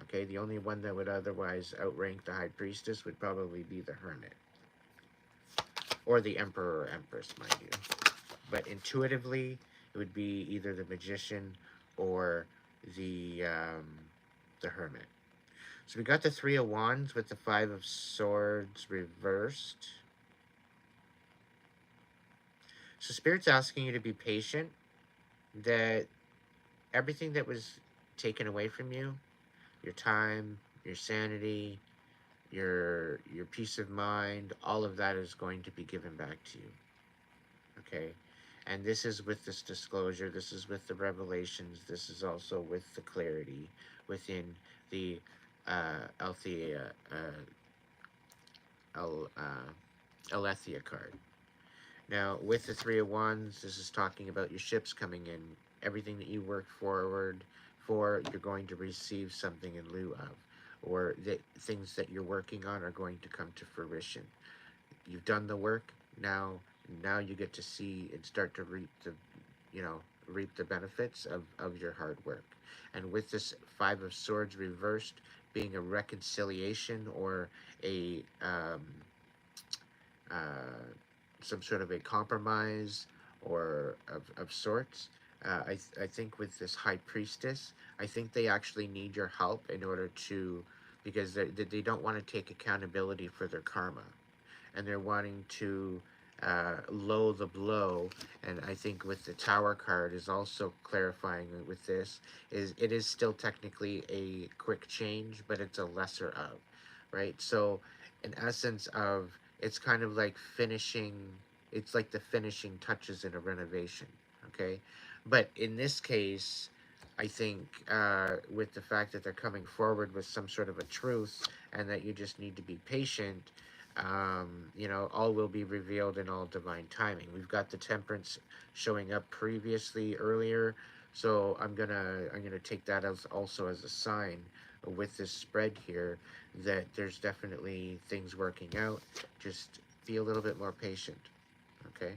Okay, the only one that would otherwise outrank the High Priestess would probably be the Hermit. Or the Emperor or Empress, mind you. But intuitively, it would be either the magician or the hermit. So we got the Three of Wands with the Five of Swords reversed. So Spirit's asking you to be patient, that everything that was taken away from you, your time, your sanity, your peace of mind, all of that is going to be given back to you. Okay? And this is with this disclosure, this is with the revelations, this is also with the clarity within the Althea, Alethea card. Now, with the Three of Wands, this is talking about your ships coming in. Everything that you work forward for, you're going to receive something in lieu of. Or the things that you're working on are going to come to fruition. You've done the work, now you get to see and start to reap the, you know, reap the benefits of your hard work. And with this Five of Swords reversed being a reconciliation or a uh, some sort of a compromise or of sorts. I think with this high priestess, I think they actually need your help in order to, because they don't want to take accountability for their karma, and they're wanting to low the blow. And I think with the Tower card is also clarifying with this, is it is still technically a quick change, but it's a lesser of, right? So in essence of, it's kind of like finishing, it's like the finishing touches in a renovation, okay? But in this case, I think with the fact that they're coming forward with some sort of a truth, and that you just need to be patient, you know, all will be revealed in all divine timing. We've got the Temperance showing up previously earlier, so I'm gonna take that as also as a sign with this spread here, that there's definitely things working out. Just be a little bit more patient, okay?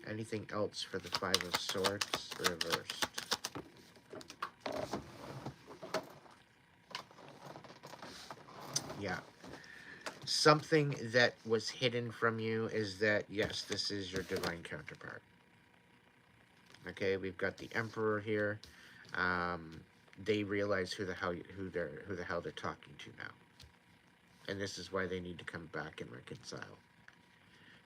Anything else for the Five of Swords reversed? Yeah. Something that was hidden from you is that, yes, this is your divine counterpart. Okay, we've got the Emperor here. Um, they realize who the hell they're talking to now, and this is why they need to come back and reconcile.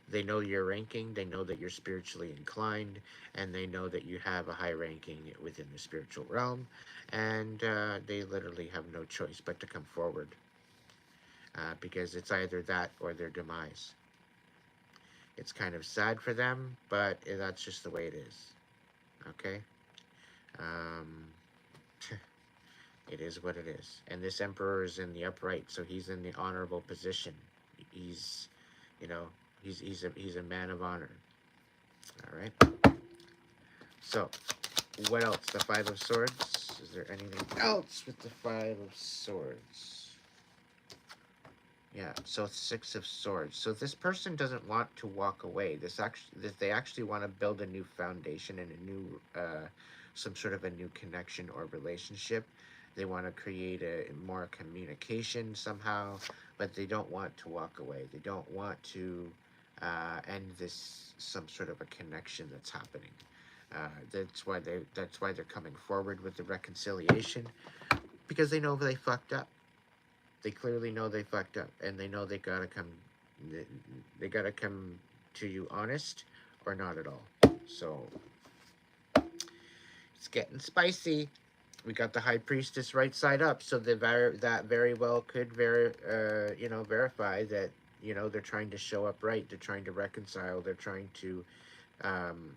They know your ranking, they know that you're spiritually inclined, and they know that you have a high ranking within the spiritual realm, and they literally have no choice but to come forward, because it's either that or their demise. It's kind of sad for them, but that's just the way it is. Okay? Um, it is what it is. And this emperor is in the upright, so he's in the honorable position. He's, you know, he's a man of honor. All right. So, what else? The Five of Swords. Is there anything else with the Five of Swords? Yeah. So Six of Swords. So this person doesn't want to walk away. They actually want to build a new foundation and a new, some sort of a new connection or relationship. They want to create a more communication somehow, but they don't want to walk away. They don't want to end this some sort of a connection that's happening. That's why they're coming forward with the reconciliation, because they know they fucked up. They clearly know they fucked up, and they know they, they gotta come to you honest or not at all. So it's getting spicy. We got the High Priestess right side up, so that very well could verify that, you know, they're trying to show up right. They're trying to reconcile. They're trying to,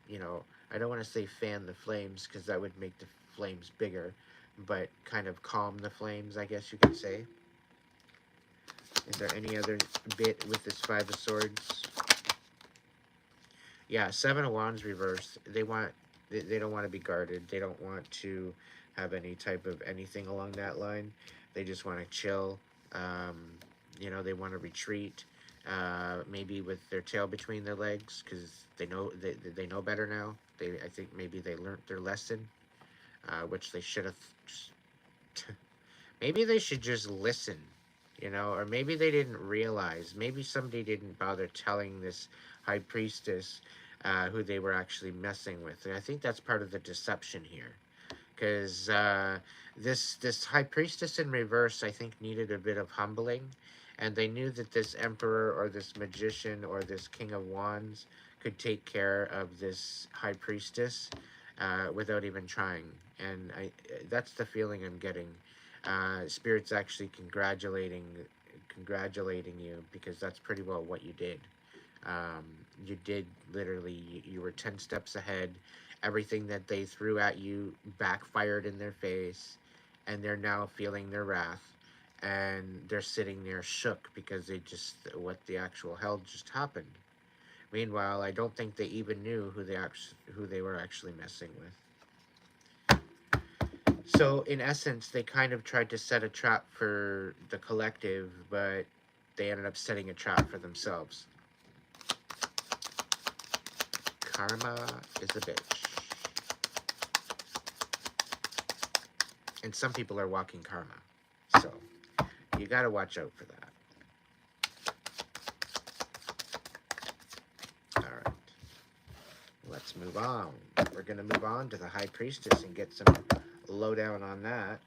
you know, I don't want to say fan the flames, because that would make the flames bigger, but kind of calm the flames, I guess you could say. Is there any other bit with this Five of Swords? Yeah, Seven of Wands reversed. They don't want to be guarded. They don't want to have any type of anything along that line. They just want to chill. Um, you know, they want to retreat. Maybe with their tail between their legs, because they know better now. I think maybe they learned their lesson, which they should have. Maybe they should just listen, you know, or maybe they didn't realize. Maybe somebody didn't bother telling this high priestess who they were actually messing with. And I think that's part of the deception here, because this high priestess in reverse, I think, needed a bit of humbling, and they knew that this emperor or this magician or this king of wands could take care of this high priestess without even trying. And that's the feeling I'm getting. Spirit's actually congratulating you, because that's pretty well what you did. Um, you did literally, you were 10 steps ahead. Everything that they threw at you backfired in their face, and they're now feeling their wrath. And they're sitting there shook because what the actual hell just happened. Meanwhile, I don't think they even knew who they were actually messing with. So, in essence, they kind of tried to set a trap for the collective, but they ended up setting a trap for themselves. Karma is a bitch. And some people are walking karma. So, you gotta watch out for that. Alright. Let's move on. We're gonna move on to the High Priestess and get some lowdown on that.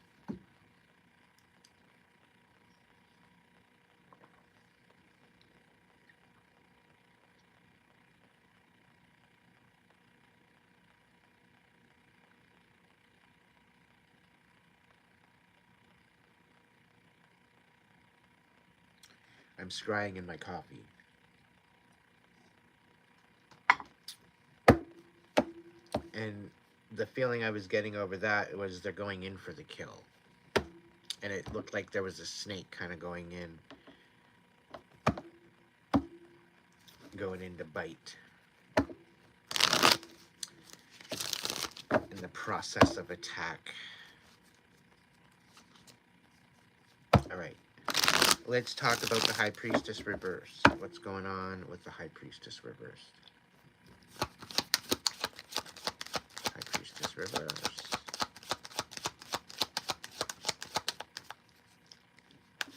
I'm scrying in my coffee. And the feeling I was getting over that was they're going in for the kill. And it looked like there was a snake kind of going in to bite. In the process of attack. Alright. Let's talk about the High Priestess reverse. What's going on with the High Priestess reverse? High Priestess reverse.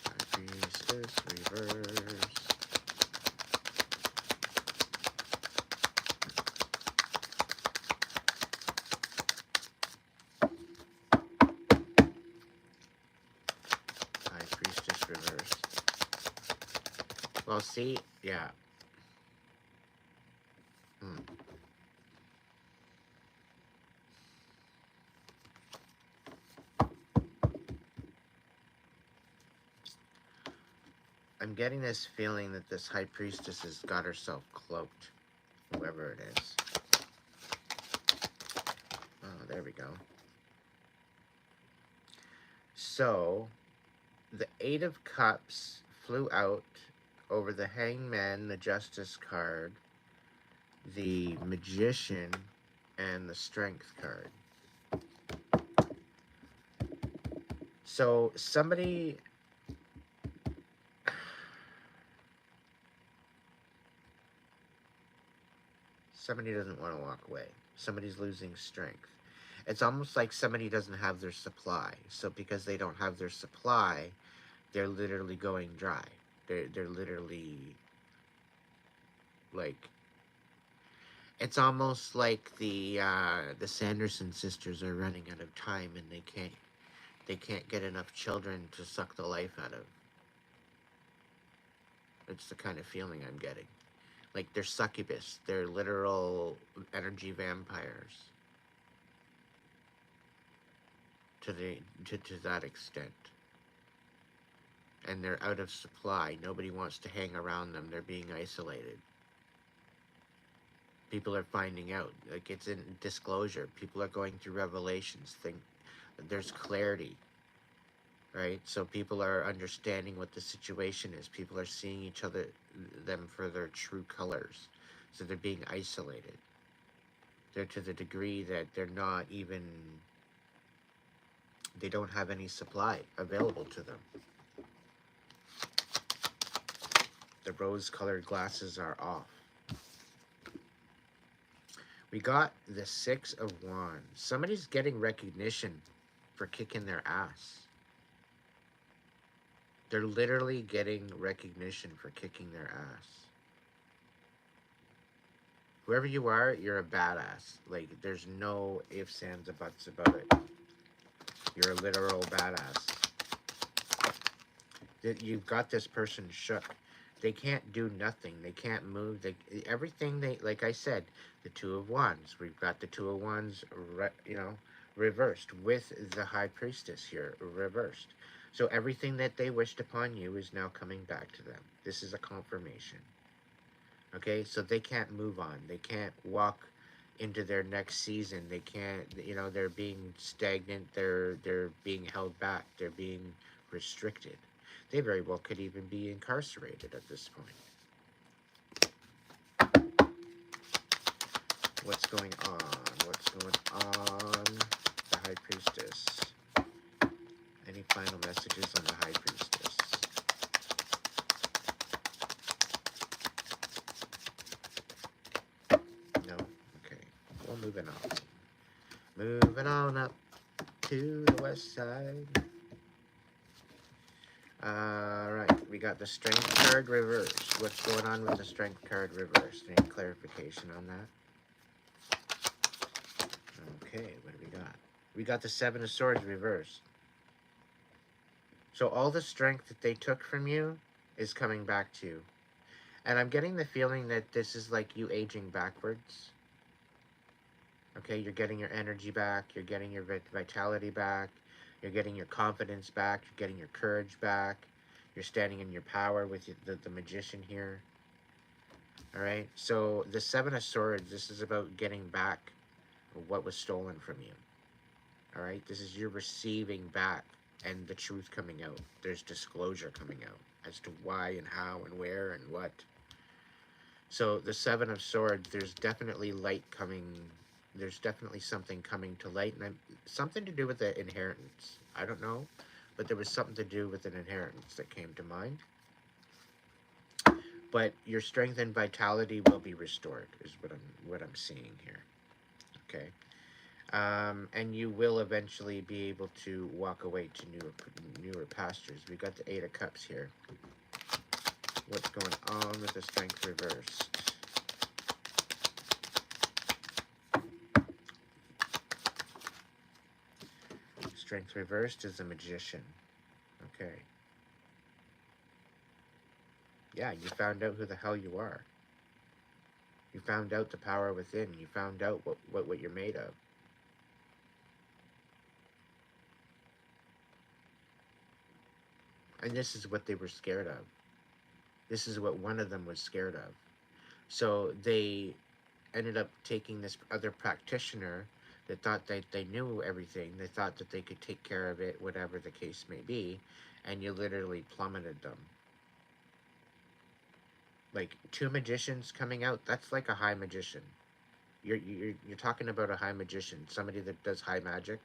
High Priestess reverse. High Priestess reverse. Well, see, yeah. I'm getting this feeling that this High Priestess has got herself cloaked, whoever it is. Oh, there we go. So, the Eight of Cups flew out over the Hangman, the Justice card, the Magician, and the Strength card. So, somebody doesn't want to walk away. Somebody's losing strength. It's almost like somebody doesn't have their supply. So because they don't have their supply, they're literally going dry. They're literally like, it's almost like the Sanderson sisters are running out of time, and they can't get enough children to suck the life out of. It's the kind of feeling I'm getting. Like they're succubus. They're literal energy vampires. To that extent. And they're out of supply. Nobody wants to hang around them. They're being isolated. People are finding out. Like, it's in disclosure. People are going through revelations. There's clarity. Right? So people are understanding what the situation is. People are seeing them for their true colors. So they're being isolated. They're to the degree that they don't have any supply available to them. The rose-colored glasses are off. We got the Six of Wands. Somebody's getting recognition for kicking their ass. They're literally getting recognition for kicking their ass. Whoever you are, you're a badass. Like, there's no ifs, ands, or buts about it. You're a literal badass. You've got this person shook. They can't do nothing. They can't move. Everything they, like I said, the Two of Wands. We've got the Two of Wands, reversed with the High Priestess here, reversed. So everything that they wished upon you is now coming back to them. This is a confirmation. Okay, so they can't move on. They can't walk into their next season. They can't, they're being stagnant. They're being held back. They're being restricted. They very well could even be incarcerated at this point. What's going on? What's going on? The High Priestess. Any final messages on the High Priestess? No? Okay. Well, moving on. Moving on up to the west side. Alright, we got the Strength card reversed. What's going on with the Strength card reversed? Any clarification on that? Okay, what do we got? We got the Seven of Swords reversed. So all the strength that they took from you is coming back to you. And I'm getting the feeling that this is like you aging backwards. Okay, you're getting your energy back, you're getting your vitality back, you're getting your confidence back, you're getting your courage back, you're standing in your power with the Magician here. Alright, so the Seven of Swords, this is about getting back what was stolen from you. Alright, this is you receiving back and the truth coming out. There's disclosure coming out as to why and how and where and what. So the Seven of Swords, there's definitely light coming. There's definitely something coming to light, and something to do with the inheritance. I don't know, but there was something to do with an inheritance that came to mind. But your strength and vitality will be restored, is what I'm seeing here. Okay, and you will eventually be able to walk away to newer pastures. We got the Eight of Cups here. What's going on with the Strength reversed? Strength reversed is a Magician. Okay. Yeah, you found out who the hell you are. You found out the power within. You found out what you're made of. And this is what they were scared of. This is what one of them was scared of. So they ended up taking this other practitioner that thought that they knew everything. They thought that they could take care of it, whatever the case may be, and you literally plummeted them. Like two magicians coming out, that's like a high magician. You're talking about a high magician, somebody that does high magic.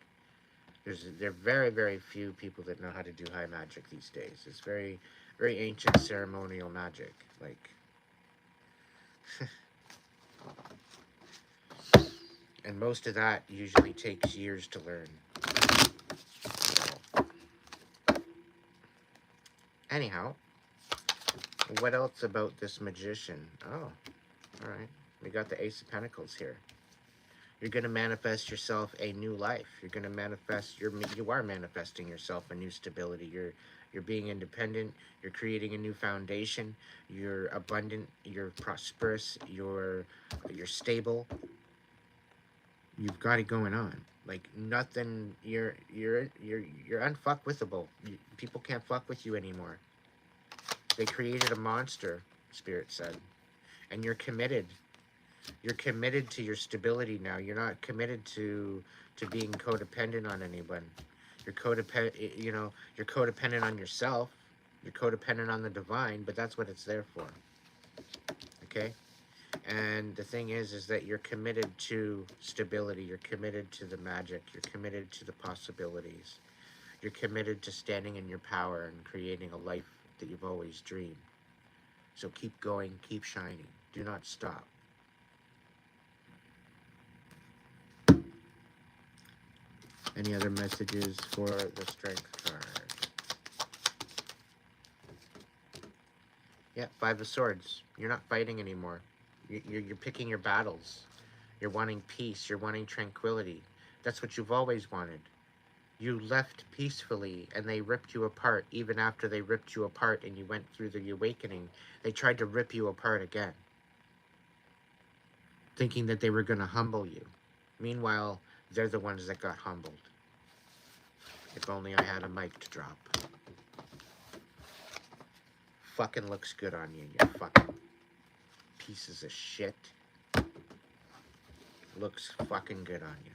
There are very, very few people that know how to do high magic these days. It's very, very ancient ceremonial magic. Like, and most of that usually takes years to learn. So, anyhow, what else about this magician? Oh, alright. We got the Ace of Pentacles here. You're going to manifest yourself a new life. You're going to manifest, you are manifesting yourself a new stability. You're being independent. You're creating a new foundation. You're abundant. You're prosperous. You're stable. You've got it going on. Like nothing. You're unfuckwithable. People can't fuck with you anymore. They created a monster, Spirit said, and you're committed. You're committed to your stability now. You're not committed to being codependent on anyone. You're codependent. You're codependent on yourself. You're codependent on the divine, but that's what it's there for. Okay? And the thing is that you're committed to stability. You're committed to the magic. You're committed to the possibilities. You're committed to standing in your power and creating a life that you've always dreamed. So keep going, keep shining. Do not stop. Any other messages for the Strength card? Yeah, Five of Swords. You're not fighting anymore. You're picking your battles. You're wanting peace. You're wanting tranquility. That's what you've always wanted. You left peacefully and they ripped you apart. Even after they ripped you apart and you went through the awakening, they tried to rip you apart again, thinking that they were going to humble you. Meanwhile, they're the ones that got humbled. If only I had a mic to drop. Fucking looks good on you, you fucking pieces of shit. Looks fucking good on you.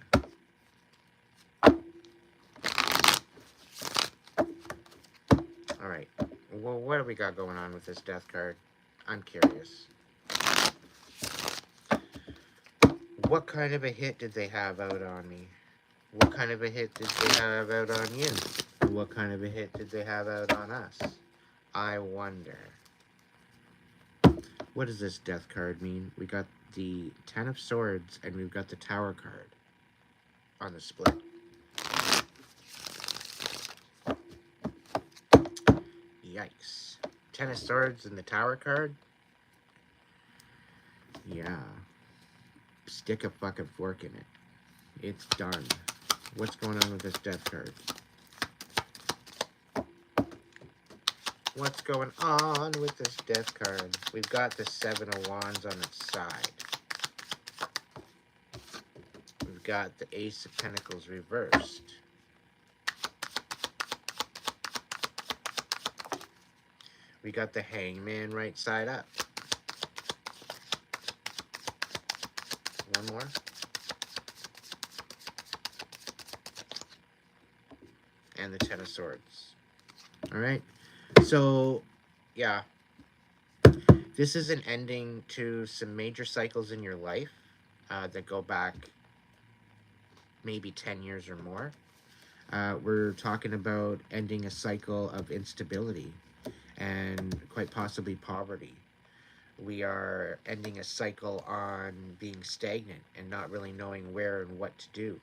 Alright. Well, what do we got going on with this death card? I'm curious. What kind of a hit did they have out on me? What kind of a hit did they have out on you? What kind of a hit did they have out on us? I wonder. What does this death card mean? We got the Ten of Swords and we've got the Tower card on the split. Yikes. Ten of Swords and the Tower card? Yeah. Stick a fucking fork in it. It's done. What's going on with this death card? What's going on with this death card? We've got the Seven of Wands on its side. We've got the Ace of Pentacles reversed. We got the Hangman right side up. One more. And the Ten of Swords. Alright. So, yeah. This is an ending to some major cycles in your life that go back maybe 10 years or more. We're talking about ending a cycle of instability and quite possibly poverty. We are ending a cycle on being stagnant and not really knowing where and what to do.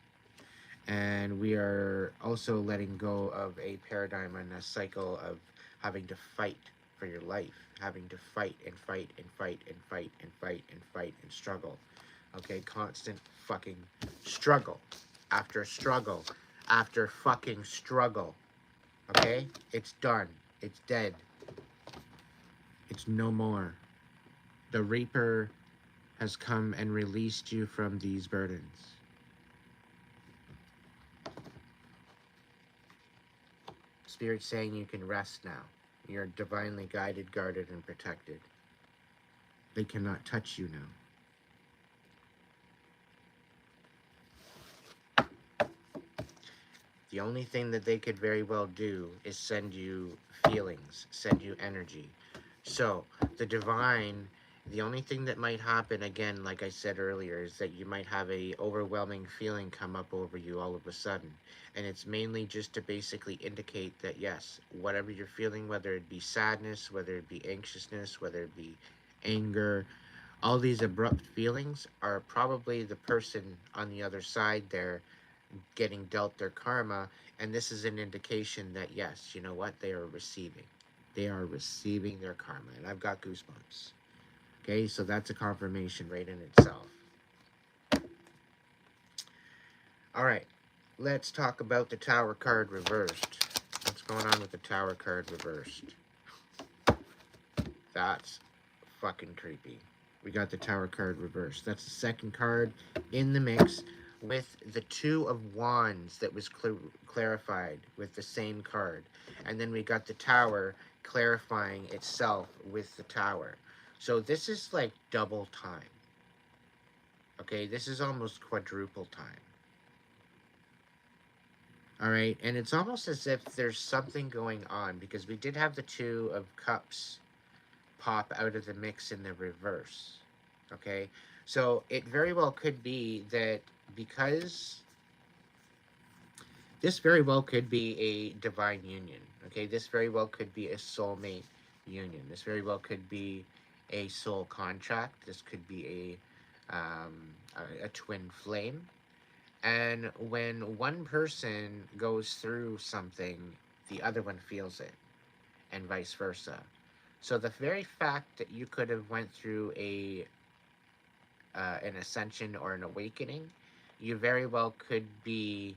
And we are also letting go of a paradigm and a cycle of having to fight for your life, having to fight and fight and fight and fight and fight and fight and struggle. Okay, constant fucking struggle after struggle after fucking struggle. Okay, it's done. It's dead. It's no more. The Reaper has come and released you from these burdens. Spirit's saying you can rest now. You're divinely guided, guarded, and protected. They cannot touch you now. The only thing that they could very well do is send you feelings, send you energy. So, the divine, the only thing that might happen, again, like I said earlier, is that you might have a overwhelming feeling come up over you all of a sudden. And it's mainly just to basically indicate that, yes, whatever you're feeling, whether it be sadness, whether it be anxiousness, whether it be anger, all these abrupt feelings are probably the person on the other side there getting dealt their karma. And this is an indication that, yes, you know what, they are receiving. They are receiving their karma. And I've got goosebumps. Okay, so that's a confirmation right in itself. All right, let's talk about the Tower card reversed. What's going on with the Tower card reversed? That's fucking creepy. We got the Tower card reversed. That's the second card in the mix with the Two of Wands that was clarified with the same card. And then we got the Tower clarifying itself with the Tower. So this is like double time. Okay, this is almost quadruple time. Alright, and it's almost as if there's something going on, because we did have the Two of Cups pop out of the mix in the reverse. Okay, so it very well could be that because this very well could be a divine union. Okay, this very well could be a soulmate union. This very well could be a soul contract. This could be a twin flame. And when one person goes through something, the other one feels it, and vice versa. So the very fact that you could have went through an ascension or an awakening, you very well could be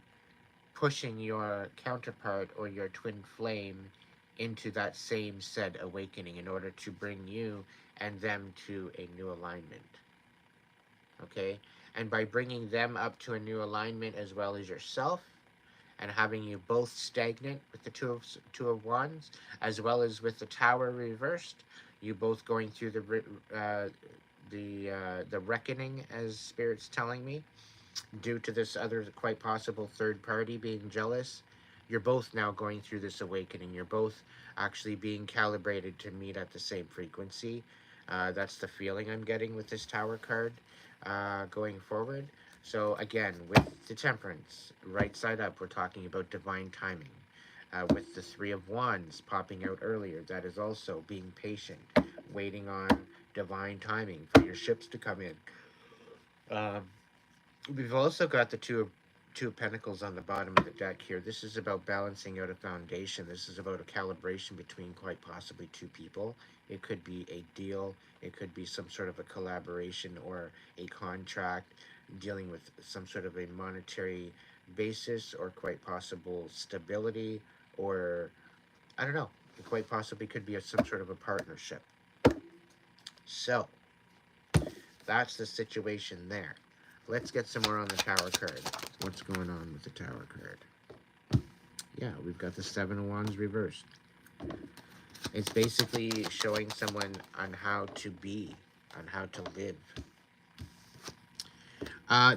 pushing your counterpart or your twin flame into that same said awakening in order to bring you and them to a new alignment. Okay? And by bringing them up to a new alignment as well as yourself, and having you both stagnant with the two of wands, as well as with the tower reversed, you both going through the reckoning, as spirit's telling me, due to this other quite possible third party being jealous. You're both now going through this awakening. You're both actually being calibrated to meet at the same frequency. That's the feeling I'm getting with this tower card going forward. So again, with the temperance, right side up, we're talking about divine timing. With the three of wands popping out earlier, that is also being patient, waiting on divine timing for your ships to come in. Um, we've also got the two of pentacles on the bottom of the deck here. This is about balancing out a foundation. This is about a calibration between quite possibly two people. It could be a deal, it could be some sort of a collaboration or a contract dealing with some sort of a monetary basis, or quite possible stability, or I don't know, it quite possibly could be some sort of a partnership. So that's the situation there. Let's get some more on the tower card. What's going on with the tower card? Yeah, we've got the seven of wands reversed. It's basically showing someone on how to be, on how to live.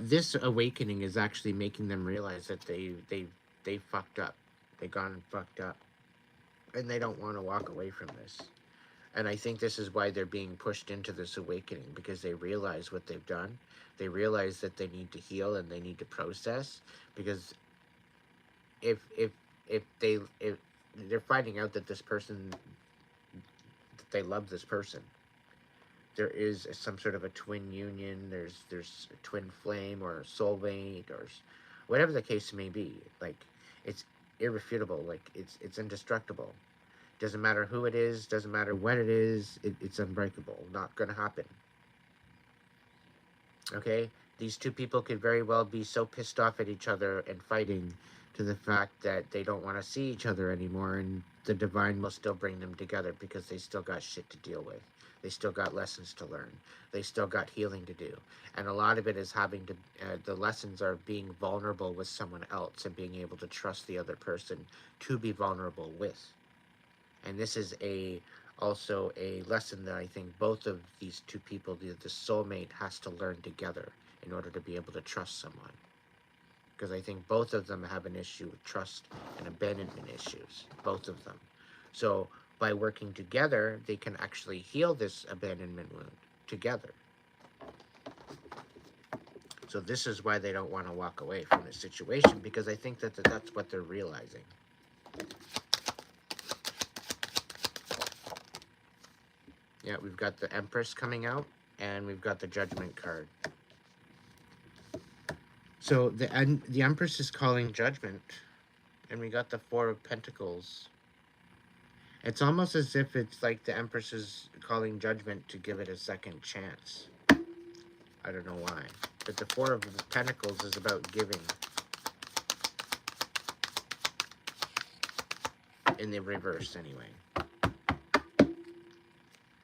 This awakening is actually making them realize that they fucked up. They gone fucked up, and they don't want to walk away from this. And I think this is why they're being pushed into this awakening, because they realize what they've done. They realize that they need to heal and they need to process. Because if if they're finding out that this person, that they love this person, there is some sort of a twin union. There's a twin flame or a soulmate or whatever the case may be. Like, it's irrefutable. Like, it's indestructible. Doesn't matter who it is, doesn't matter when it is, it's unbreakable. Not gonna happen. Okay? These two people could very well be so pissed off at each other and fighting to the fact that they don't want to see each other anymore, and the divine will still bring them together because they still got shit to deal with. They still got lessons to learn. They still got healing to do. And a lot of it is having to, the lessons are being vulnerable with someone else and being able to trust the other person to be vulnerable with. And this is also a lesson that I think both of these two people, the soulmate, has to learn together in order to be able to trust someone. Because I think both of them have an issue with trust and abandonment issues, both of them. So by working together, they can actually heal this abandonment wound together. So this is why they don't want to walk away from the situation, because I think that that's what they're realizing. Yeah, we've got the Empress coming out, and we've got the Judgment card. So the Empress is calling judgment, and we got the Four of Pentacles. It's almost as if it's like the Empress is calling judgment to give it a second chance. I don't know why. But the Four of Pentacles is about giving. In the reverse, anyway.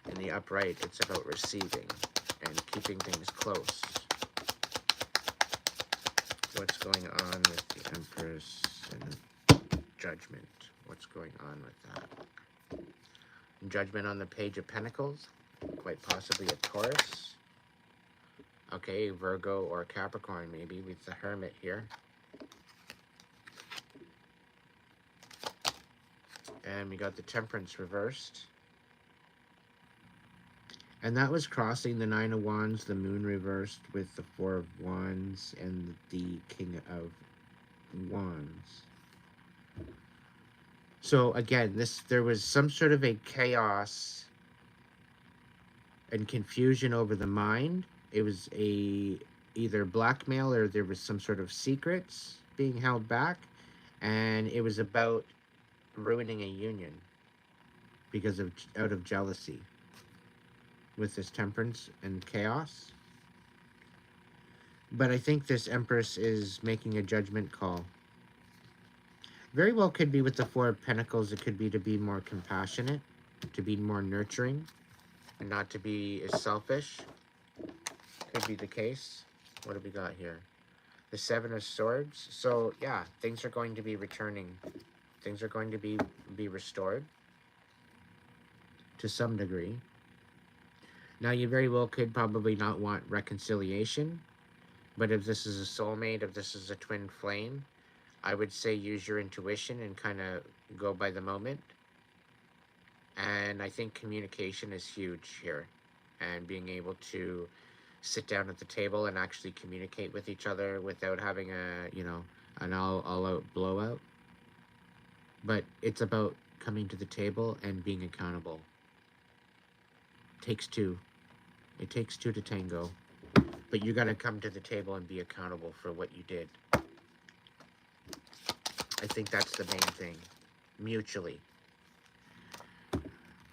In the upright, it's about receiving and keeping things close. What's going on with the Empress and Judgment? What's going on with that? Judgment on the Page of Pentacles, quite possibly a Taurus. Okay, Virgo or Capricorn maybe with the Hermit here. And we got the Temperance reversed. And that was crossing the Nine of Wands, the Moon reversed with the Four of Wands and the King of Wands. So again, there was some sort of a chaos and confusion over the mind. It was either blackmail, or there was some sort of secrets being held back, and it was about ruining a union because of out of jealousy with this Temperance and chaos. But I think this Empress is making a judgment call. Very well could be with the Four of Pentacles. It could be to be more compassionate, to be more nurturing, and not to be as selfish. Could be the case. What have we got here? The Seven of Swords. So yeah, things are going to be returning. Things are going to be restored to some degree. Now you very well could probably not want reconciliation, but if this is a soulmate, if this is a twin flame, I would say use your intuition and kind of go by the moment. And I think communication is huge here, and being able to sit down at the table and actually communicate with each other without having an all out blowout. But it's about coming to the table and being accountable. Takes two. It takes two to tango. But you got to come to the table and be accountable for what you did. I think that's the main thing. Mutually.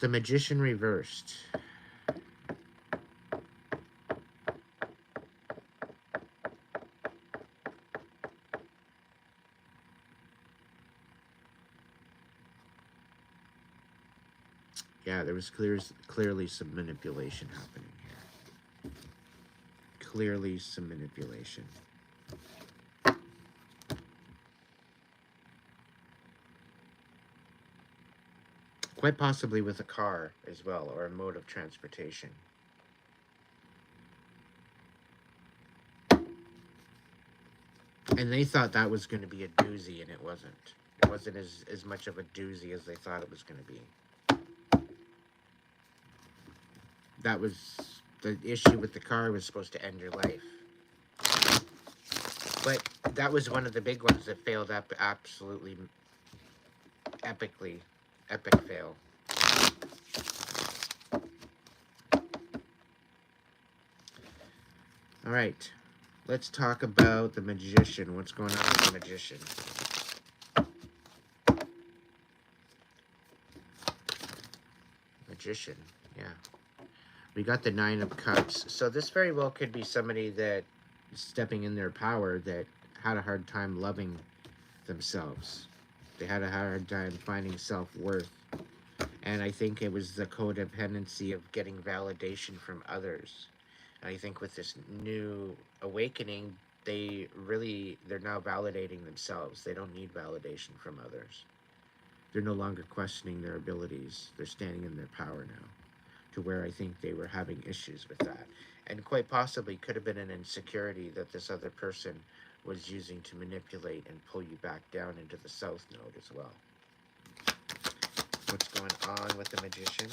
The Magician reversed. Yeah, there was clearly some manipulation happening here. Clearly some manipulation. Quite possibly with a car as well, or a mode of transportation. And they thought that was going to be a doozy, and it wasn't. It wasn't as much of a doozy as they thought it was going to be. That was the issue with the car, was supposed to end your life. But that was one of the big ones that failed up absolutely epically. Epic fail. All right. Let's talk about the Magician. What's going on with the Magician? Magician, yeah. We got the Nine of Cups. So this very well could be somebody that is stepping in their power that had a hard time loving themselves. They had a hard time finding self-worth. And I think it was the codependency of getting validation from others. And I think with this new awakening, they're now validating themselves. They don't need validation from others. They're no longer questioning their abilities. They're standing in their power now, to where I think they were having issues with that. And quite possibly could have been an insecurity that this other person was using to manipulate and pull you back down into the South Node as well. What's going on with the Magician?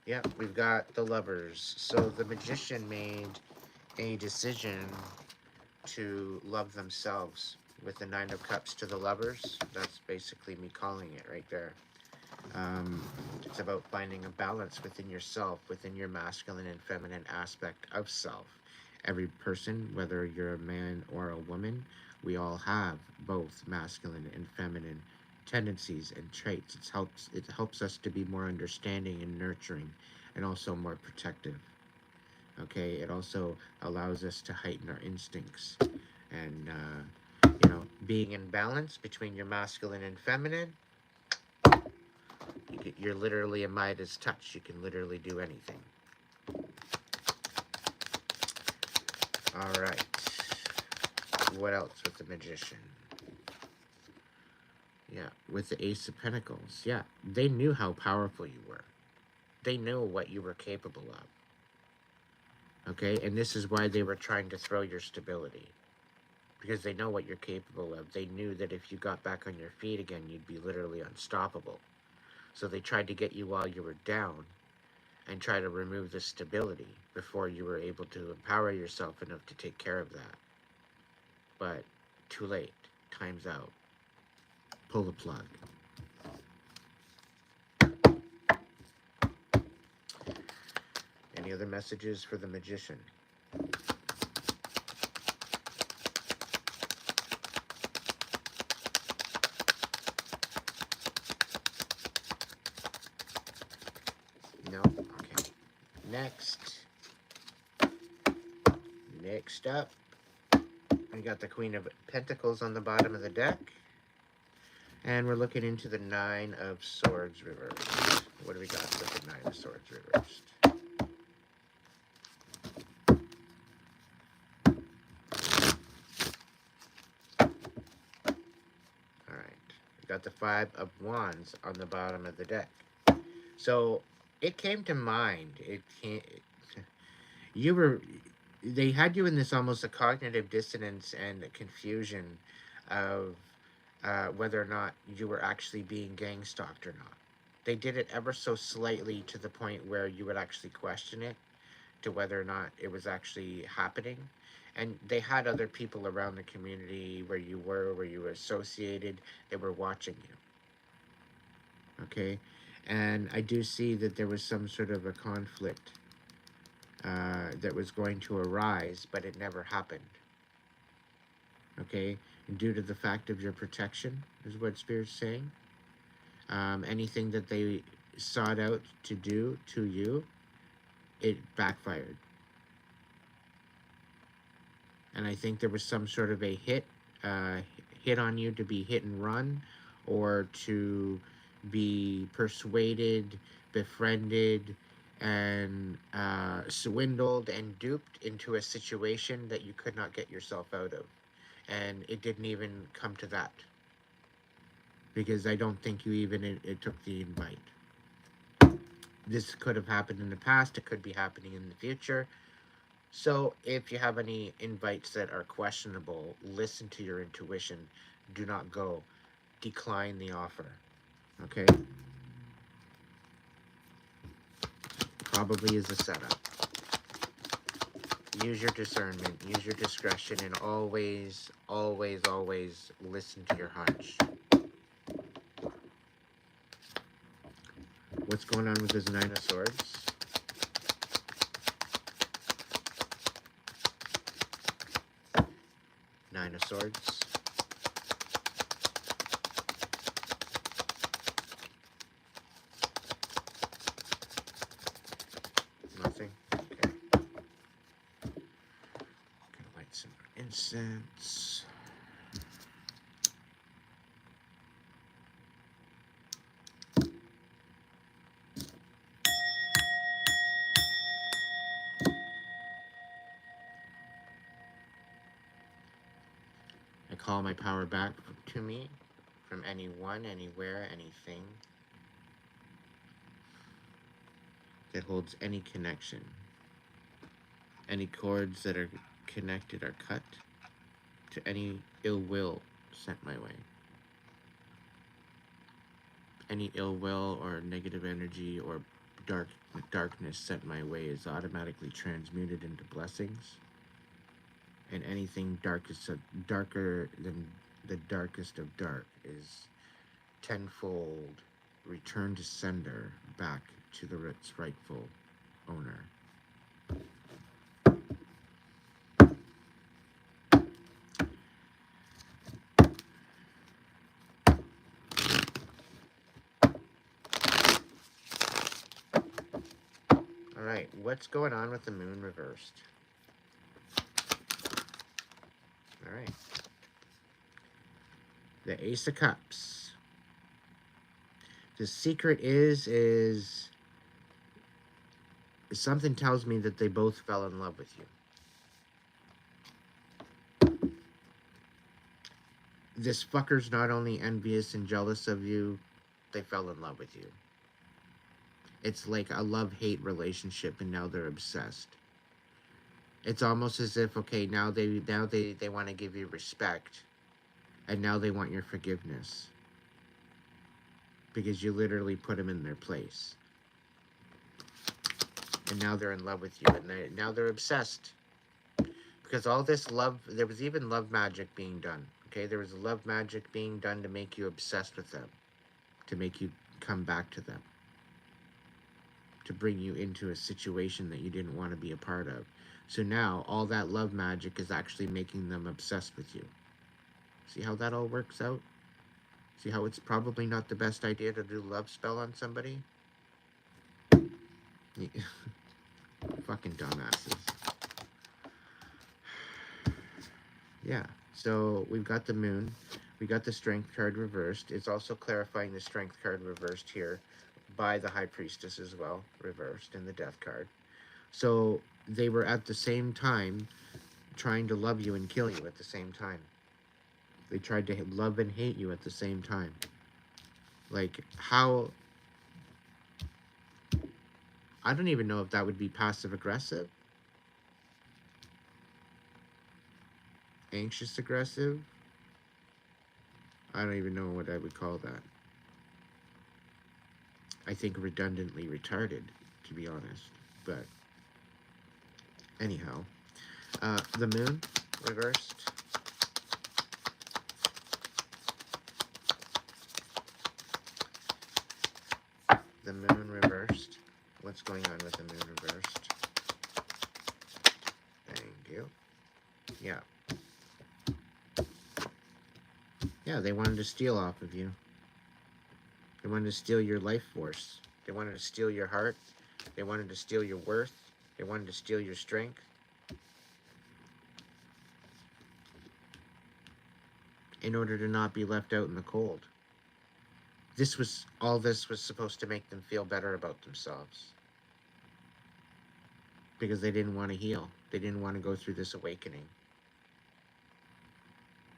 Yeah, we've got the Lovers. So the Magician made a decision to love themselves with the Nine of Cups to the Lovers. That's basically me calling it right there. It's about finding a balance within yourself, within your masculine and feminine aspect of self. Every person, whether you're a man or a woman, we all have both masculine and feminine tendencies and traits. It helps us to be more understanding and nurturing, and also more protective. Okay, it also allows us to heighten our instincts, and being in balance between your masculine and feminine. You're literally a Midas touch. You can literally do anything. All right. What else with the Magician? Yeah, with the Ace of Pentacles. Yeah, they knew how powerful you were. They knew what you were capable of. Okay, and this is why they were trying to throw your stability. Because they know what you're capable of. They knew that if you got back on your feet again, you'd be literally unstoppable. So they tried to get you while you were down and try to remove the stability before you were able to empower yourself enough to take care of that. But too late. Time's out. Pull the plug. Any other messages for the Magician? No? Okay. Next up, We got the Queen of Pentacles on the bottom of the deck. And we're looking into the Nine of Swords reversed. What do we got with the Nine of Swords reversed? Alright. We got the Five of Wands on the bottom of the deck. So it came to mind. You were, they had you in this almost a cognitive dissonance and a confusion of whether or not you were actually being gang stalked or not. They did it ever so slightly to the point where you would actually question it to whether or not it was actually happening. And they had other people around the community where you were associated, they were watching you. Okay? And I do see that there was some sort of a conflict that was going to arise, but it never happened. Okay? And due to the fact of your protection, is what Spirit's saying. Anything that they sought out to do to you, it backfired. And I think there was some sort of a hit on you to be hit and run, or to be persuaded, befriended, and swindled and duped into a situation that you could not get yourself out of. And it didn't even come to that, because I don't think you even it took the invite. This could have happened in the past, it could be happening in the future. So if you have any invites that are questionable, listen to your intuition. Do not go. Decline the offer. Okay? Probably is a setup. Use your discernment, use your discretion, and always, always, always listen to your hunch. What's going on with this Nine of Swords? Nine of Swords. Nothing? Okay. Gonna light some incense. I call my power back to me from anyone, anywhere, anything that holds any connection. Any cords that are connected are cut to any ill will sent my way. Any ill will or negative energy or darkness sent my way is automatically transmuted into blessings. And anything darker than the darkest of dark is tenfold returned to sender back to its rightful owner. Alright, what's going on with the moon reversed? Alright. The Ace of Cups. The secret is something tells me that they both fell in love with you. This fucker's not only envious and jealous of you, they fell in love with you. It's like a love-hate relationship, and now they're obsessed. It's almost as if, okay, now they want to give you respect, and now they want your forgiveness, because you literally put them in their place. And now they're in love with you, and now they're obsessed. Because all this love, there was even love magic being done. Okay, there was love magic being done to make you obsessed with them, to make you come back to them, to bring you into a situation that you didn't want to be a part of. So now all that love magic is actually making them obsessed with you. See how that all works out? See how it's probably not the best idea to do love spell on somebody? Fucking dumbasses. Yeah. So we've got the moon. We got the strength card reversed. It's also clarifying the strength card reversed here by the high priestess as well, reversed in the death card. So they were at the same time trying to love you and kill you at the same time. They tried to love and hate you at the same time. Like, how. I don't even know if that would be passive aggressive, anxious aggressive. I don't even know what I would call that. I think redundantly retarded, to be honest. But anyhow, the moon reversed. The moon reversed. What's going on with the moon reversed? Thank you. Yeah. Yeah, they wanted to steal off of you. They wanted to steal your life force. They wanted to steal your heart. They wanted to steal your worth. They wanted to steal your strength in order to not be left out in the cold. This was supposed to make them feel better about themselves because they didn't want to heal. They didn't want to go through this awakening.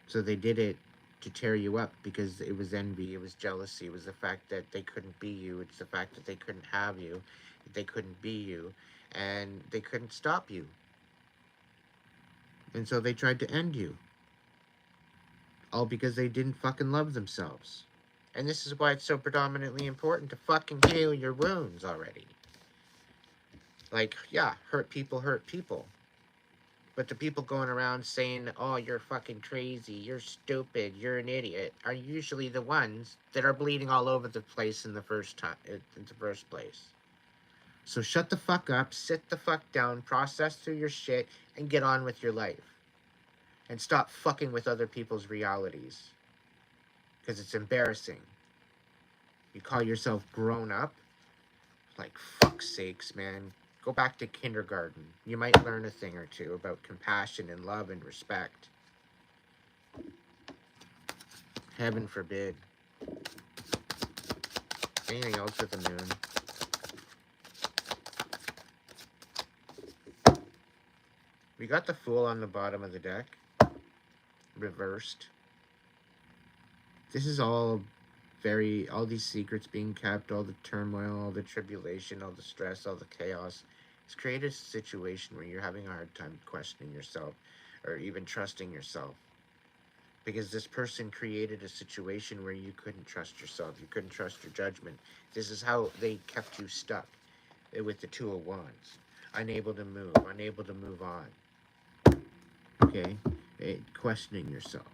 So they did it to tear you up because it was envy, it was jealousy, it was the fact that they couldn't be you, it's the fact that they couldn't have you, they couldn't be you, and they couldn't stop you. And so they tried to end you. All because they didn't fucking love themselves. And this is why it's so predominantly important to fucking heal your wounds already. Like, yeah, hurt people hurt people. But the people going around saying, oh, you're fucking crazy, you're stupid, you're an idiot, are usually the ones that are bleeding all over the place in the first time, in the first place. So shut the fuck up, sit the fuck down, process through your shit, and get on with your life. And stop fucking with other people's realities. Because it's embarrassing. You call yourself grown up? Like, fuck's sakes, man. Go back to kindergarten. You might learn a thing or two about compassion and love and respect. Heaven forbid. Anything else with the moon? We got the Fool on the bottom of the deck. Reversed. This is all all these secrets being kept, all the turmoil, all the tribulation, all the stress, all the chaos. It's created a situation where you're having a hard time questioning yourself or even trusting yourself. Because this person created a situation where you couldn't trust yourself, you couldn't trust your judgment. This is how they kept you stuck with the Two of Wands. Unable to move on. Okay? Questioning yourself.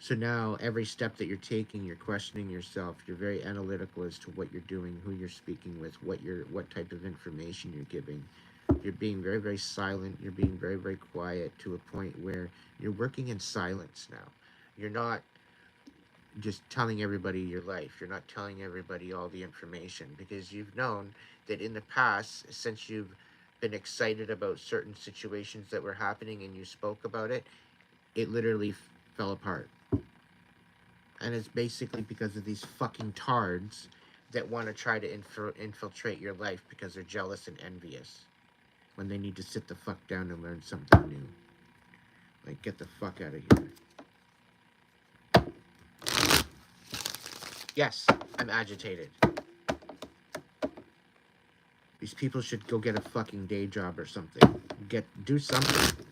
So now every step that you're taking, you're questioning yourself. You're very analytical as to what you're doing, who you're speaking with, what type of information you're giving. You're being very, very silent. You're being very, very quiet to a point where you're working in silence now. You're not just telling everybody your life. You're not telling everybody all the information because you've known that in the past, since you've been excited about certain situations that were happening and you spoke about it, it literally fell apart. And it's basically because of these fucking tards that want to try to infiltrate your life because they're jealous and envious when they need to sit the fuck down and learn something new. Like, get the fuck out of here. Yes, I'm agitated. These people should go get a fucking day job or something. Do something.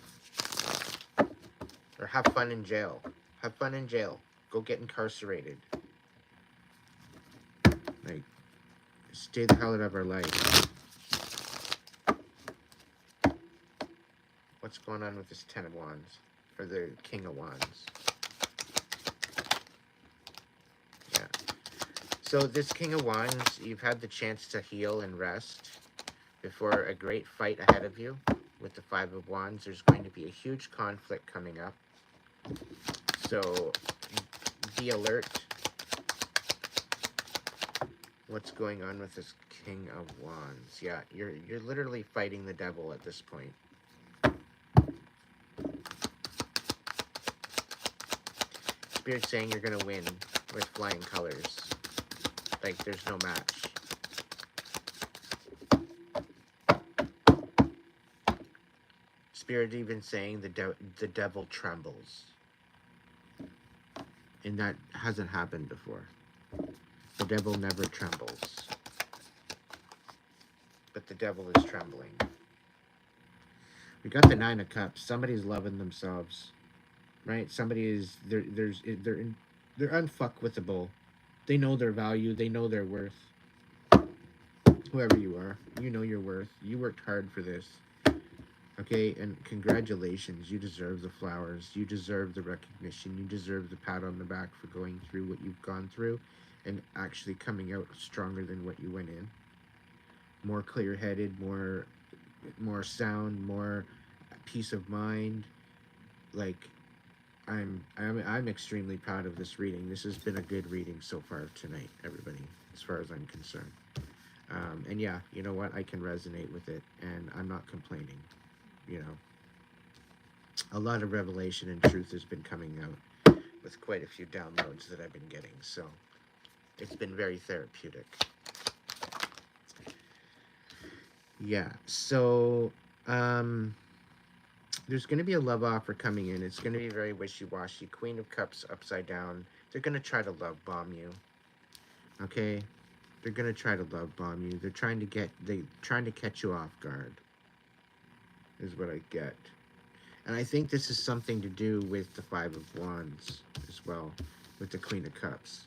Or have fun in jail. Have fun in jail. Go get incarcerated. Like, stay the hell out of our life. What's going on with this Ten of Wands? Or the King of Wands? Yeah. So this King of Wands, you've had the chance to heal and rest before a great fight ahead of you. With the Five of Wands, there's going to be a huge conflict coming up. So be alert. What's going on with this King of Wands? Yeah, you're literally fighting the devil at this point. Spirit's saying you're gonna win with flying colors. Like there's no match. Spirit even saying the devil trembles, and that hasn't happened before. The devil never trembles, but the devil is trembling. We got the Nine of Cups. Somebody's loving themselves, right? Somebody is they're unfuckwithable. They know their value. They know their worth. Whoever you are, you know your worth. You worked hard for this. Okay, and congratulations. You deserve the flowers. You deserve the recognition. You deserve the pat on the back for going through what you've gone through and actually coming out stronger than what you went in. More clear-headed, more sound, more peace of mind. Like I'm extremely proud of this reading. This has been a good reading so far tonight, everybody, as far as I'm concerned. And yeah, you know what? I can resonate with it, and I'm not complaining. You know, a lot of revelation and truth has been coming out with quite a few downloads that I've been getting. So it's been very therapeutic. Yeah. So there's going to be a love offer coming in. It's going to be very wishy-washy. Queen of Cups upside down. They're going to try to love bomb you. Okay? They're going to try to love bomb you. They're trying to catch you off guard. Is what I get. And I think this is something to do with the Five of Wands as well, with the Queen of Cups.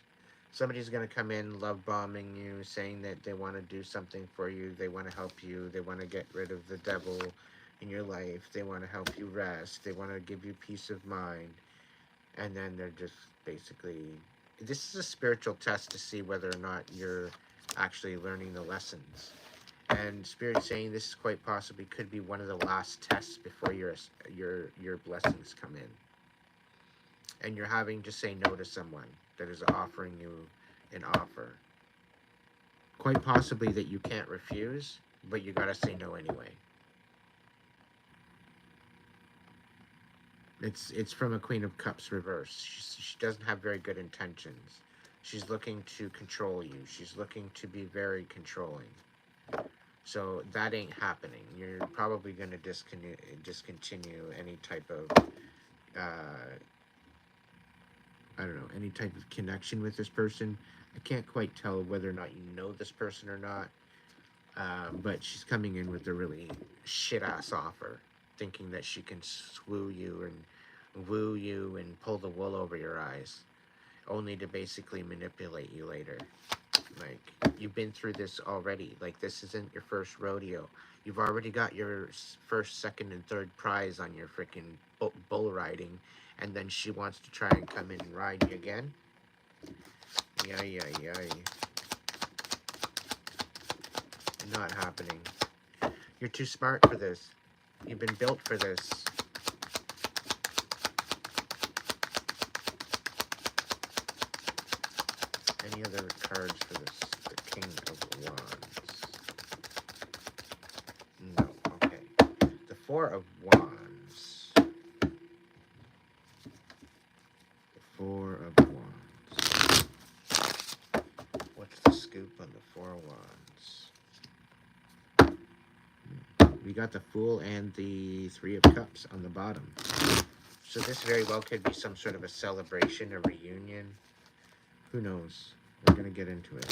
Somebody's going to come in love bombing you, saying that they want to do something for you, they want to help you, they want to get rid of the devil in your life, they want to help you rest, they want to give you peace of mind, and then they're just basically... This is a spiritual test to see whether or not you're actually learning the lessons. And Spirit saying this is quite possibly could be one of the last tests before your blessings come in. And you're having to say no to someone that is offering you an offer. Quite possibly that you can't refuse, but you gotta say no anyway. It's from a Queen of Cups reverse. She doesn't have very good intentions. She's looking to control you. She's looking to be very controlling. So that ain't happening. You're probably going to discontinue any type of, I don't know, any type of connection with this person. I can't quite tell whether or not you know this person or not, but she's coming in with a really shit-ass offer, thinking that she can swoo you and woo you and pull the wool over your eyes, only to basically manipulate you later. Like, you've been through this already. Like, this isn't your first rodeo. You've already got your first, second, and third prize on your freaking bull riding, and then she wants to try and come in and ride you again? Yay. Not happening. You're too smart for this. You've been built for this. Any other cards for this? The King of Wands. No, okay. The Four of Wands. The Four of Wands. What's the scoop on the Four of Wands? We got the Fool and the Three of Cups on the bottom. So this very well could be some sort of a celebration, a reunion. Who knows? We're going to get into it.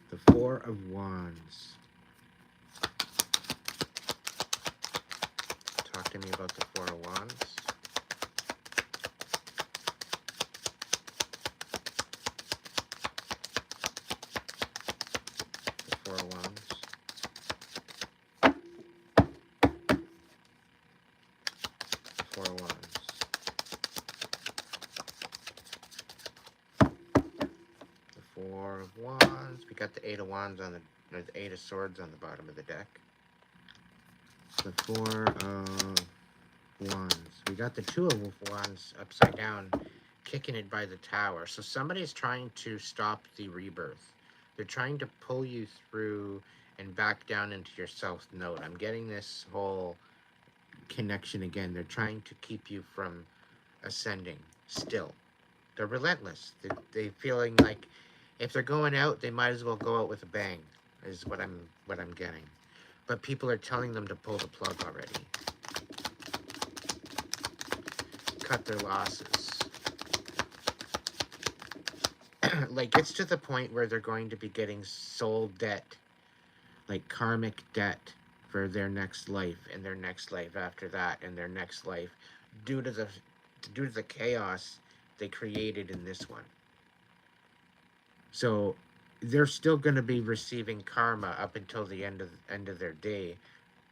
The Four of Wands. Talk to me about the Four of Wands. The Four of Wands. The Four of Wands. Four of Wands. We got the Eight of Wands on the Eight of Swords on the bottom of the deck. The Four of Wands. We got the Two of Wands upside down, kicking it by the tower. So somebody's trying to stop the rebirth. They're trying to pull you through and back down into your self node. I'm getting this whole connection again. They're trying to keep you from ascending still. They're relentless. They're feeling like if they're going out, they might as well go out with a bang, is what I'm getting. But people are telling them to pull the plug already. Cut their losses. Like, it's to the point where they're going to be getting soul debt, like karmic debt, for their next life and their next life after that and their next life, due to the chaos they created in this one. So they're still going to be receiving karma up until the end of their day,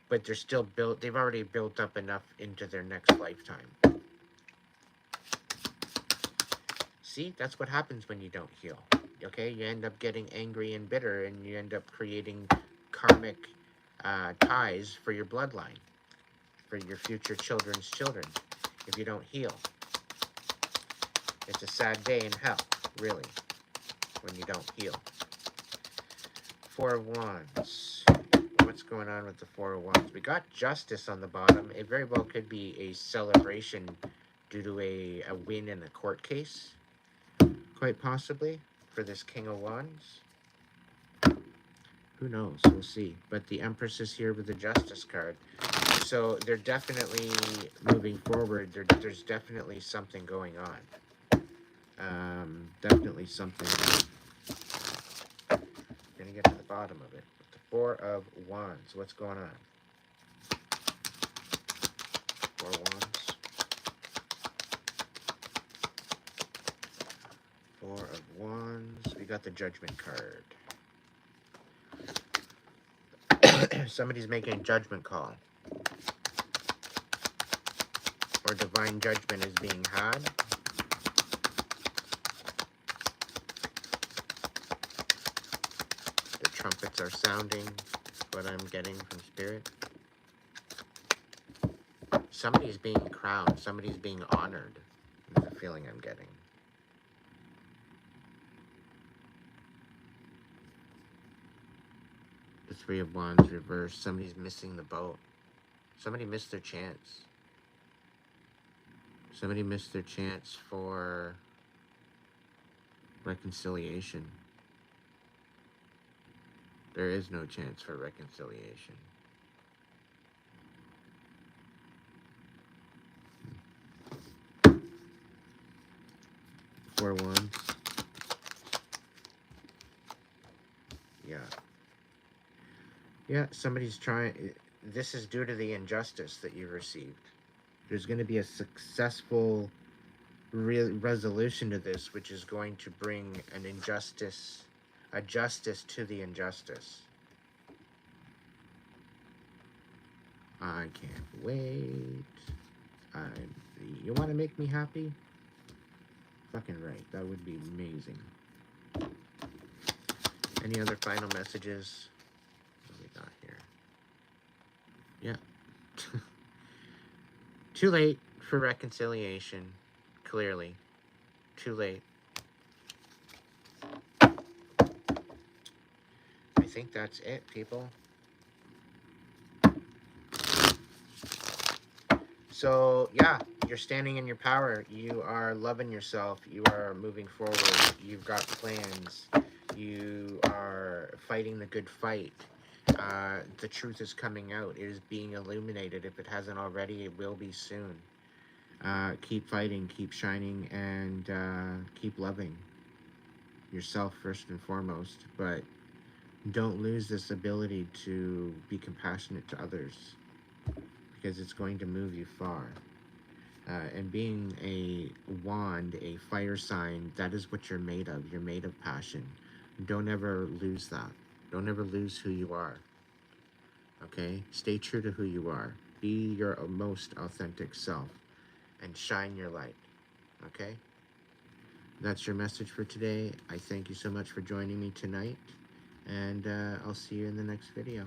but they've already built up enough into their next lifetime. See, that's what happens when you don't heal. Okay, you end up getting angry and bitter, and you end up creating karmic ties for your bloodline, for your future children's children, if you don't heal. It's a sad day in hell, really, when you don't heal. Four of Wands. What's going on with the Four of Wands? We got Justice on the bottom. It very well could be a celebration due to a win in a court case, quite possibly, for this King of Wands. Who knows? We'll see. But the Empress is here with the Justice card. So they're definitely moving forward. There's definitely something going on. Definitely something. We're going to get to the bottom of it. The Four of Wands. What's going on? Four of Wands. Four of Wands. We got the Judgment card. Somebody's making a judgment call. Or divine judgment is being had. The trumpets are sounding, what I'm getting from Spirit. Somebody's being crowned. Somebody's being honored. Is the feeling I'm getting. The Three of Wands reversed. Somebody's missing the boat. Somebody missed their chance. Somebody missed their chance for reconciliation. There is no chance for reconciliation. Four of Wands. Yeah. Yeah, somebody's trying. This is due to the injustice that you received. There's going to be a successful resolution to this, which is going to bring an injustice, a justice to the injustice. I can't wait. You want to make me happy? Fucking right. That would be amazing. Any other final messages? What do we got here? Yeah. Too late for reconciliation. Clearly. Too late. I think that's it, people. So, yeah, you're standing in your power. You are loving yourself. You are moving forward. You've got plans. You are fighting the good fight. The truth is coming out. It is being illuminated. If it hasn't already, it will be soon. Keep fighting, keep shining, and keep loving yourself first and foremost. But don't lose this ability to be compassionate to others, because it's going to move you far. And being a wand, a fire sign, that is what you're made of. You're made of passion. Don't ever lose that. Don't ever lose who you are. Okay? Stay true to who you are. Be your most authentic self and shine your light. Okay? That's your message for today. I thank you so much for joining me tonight, and I'll see you in the next video.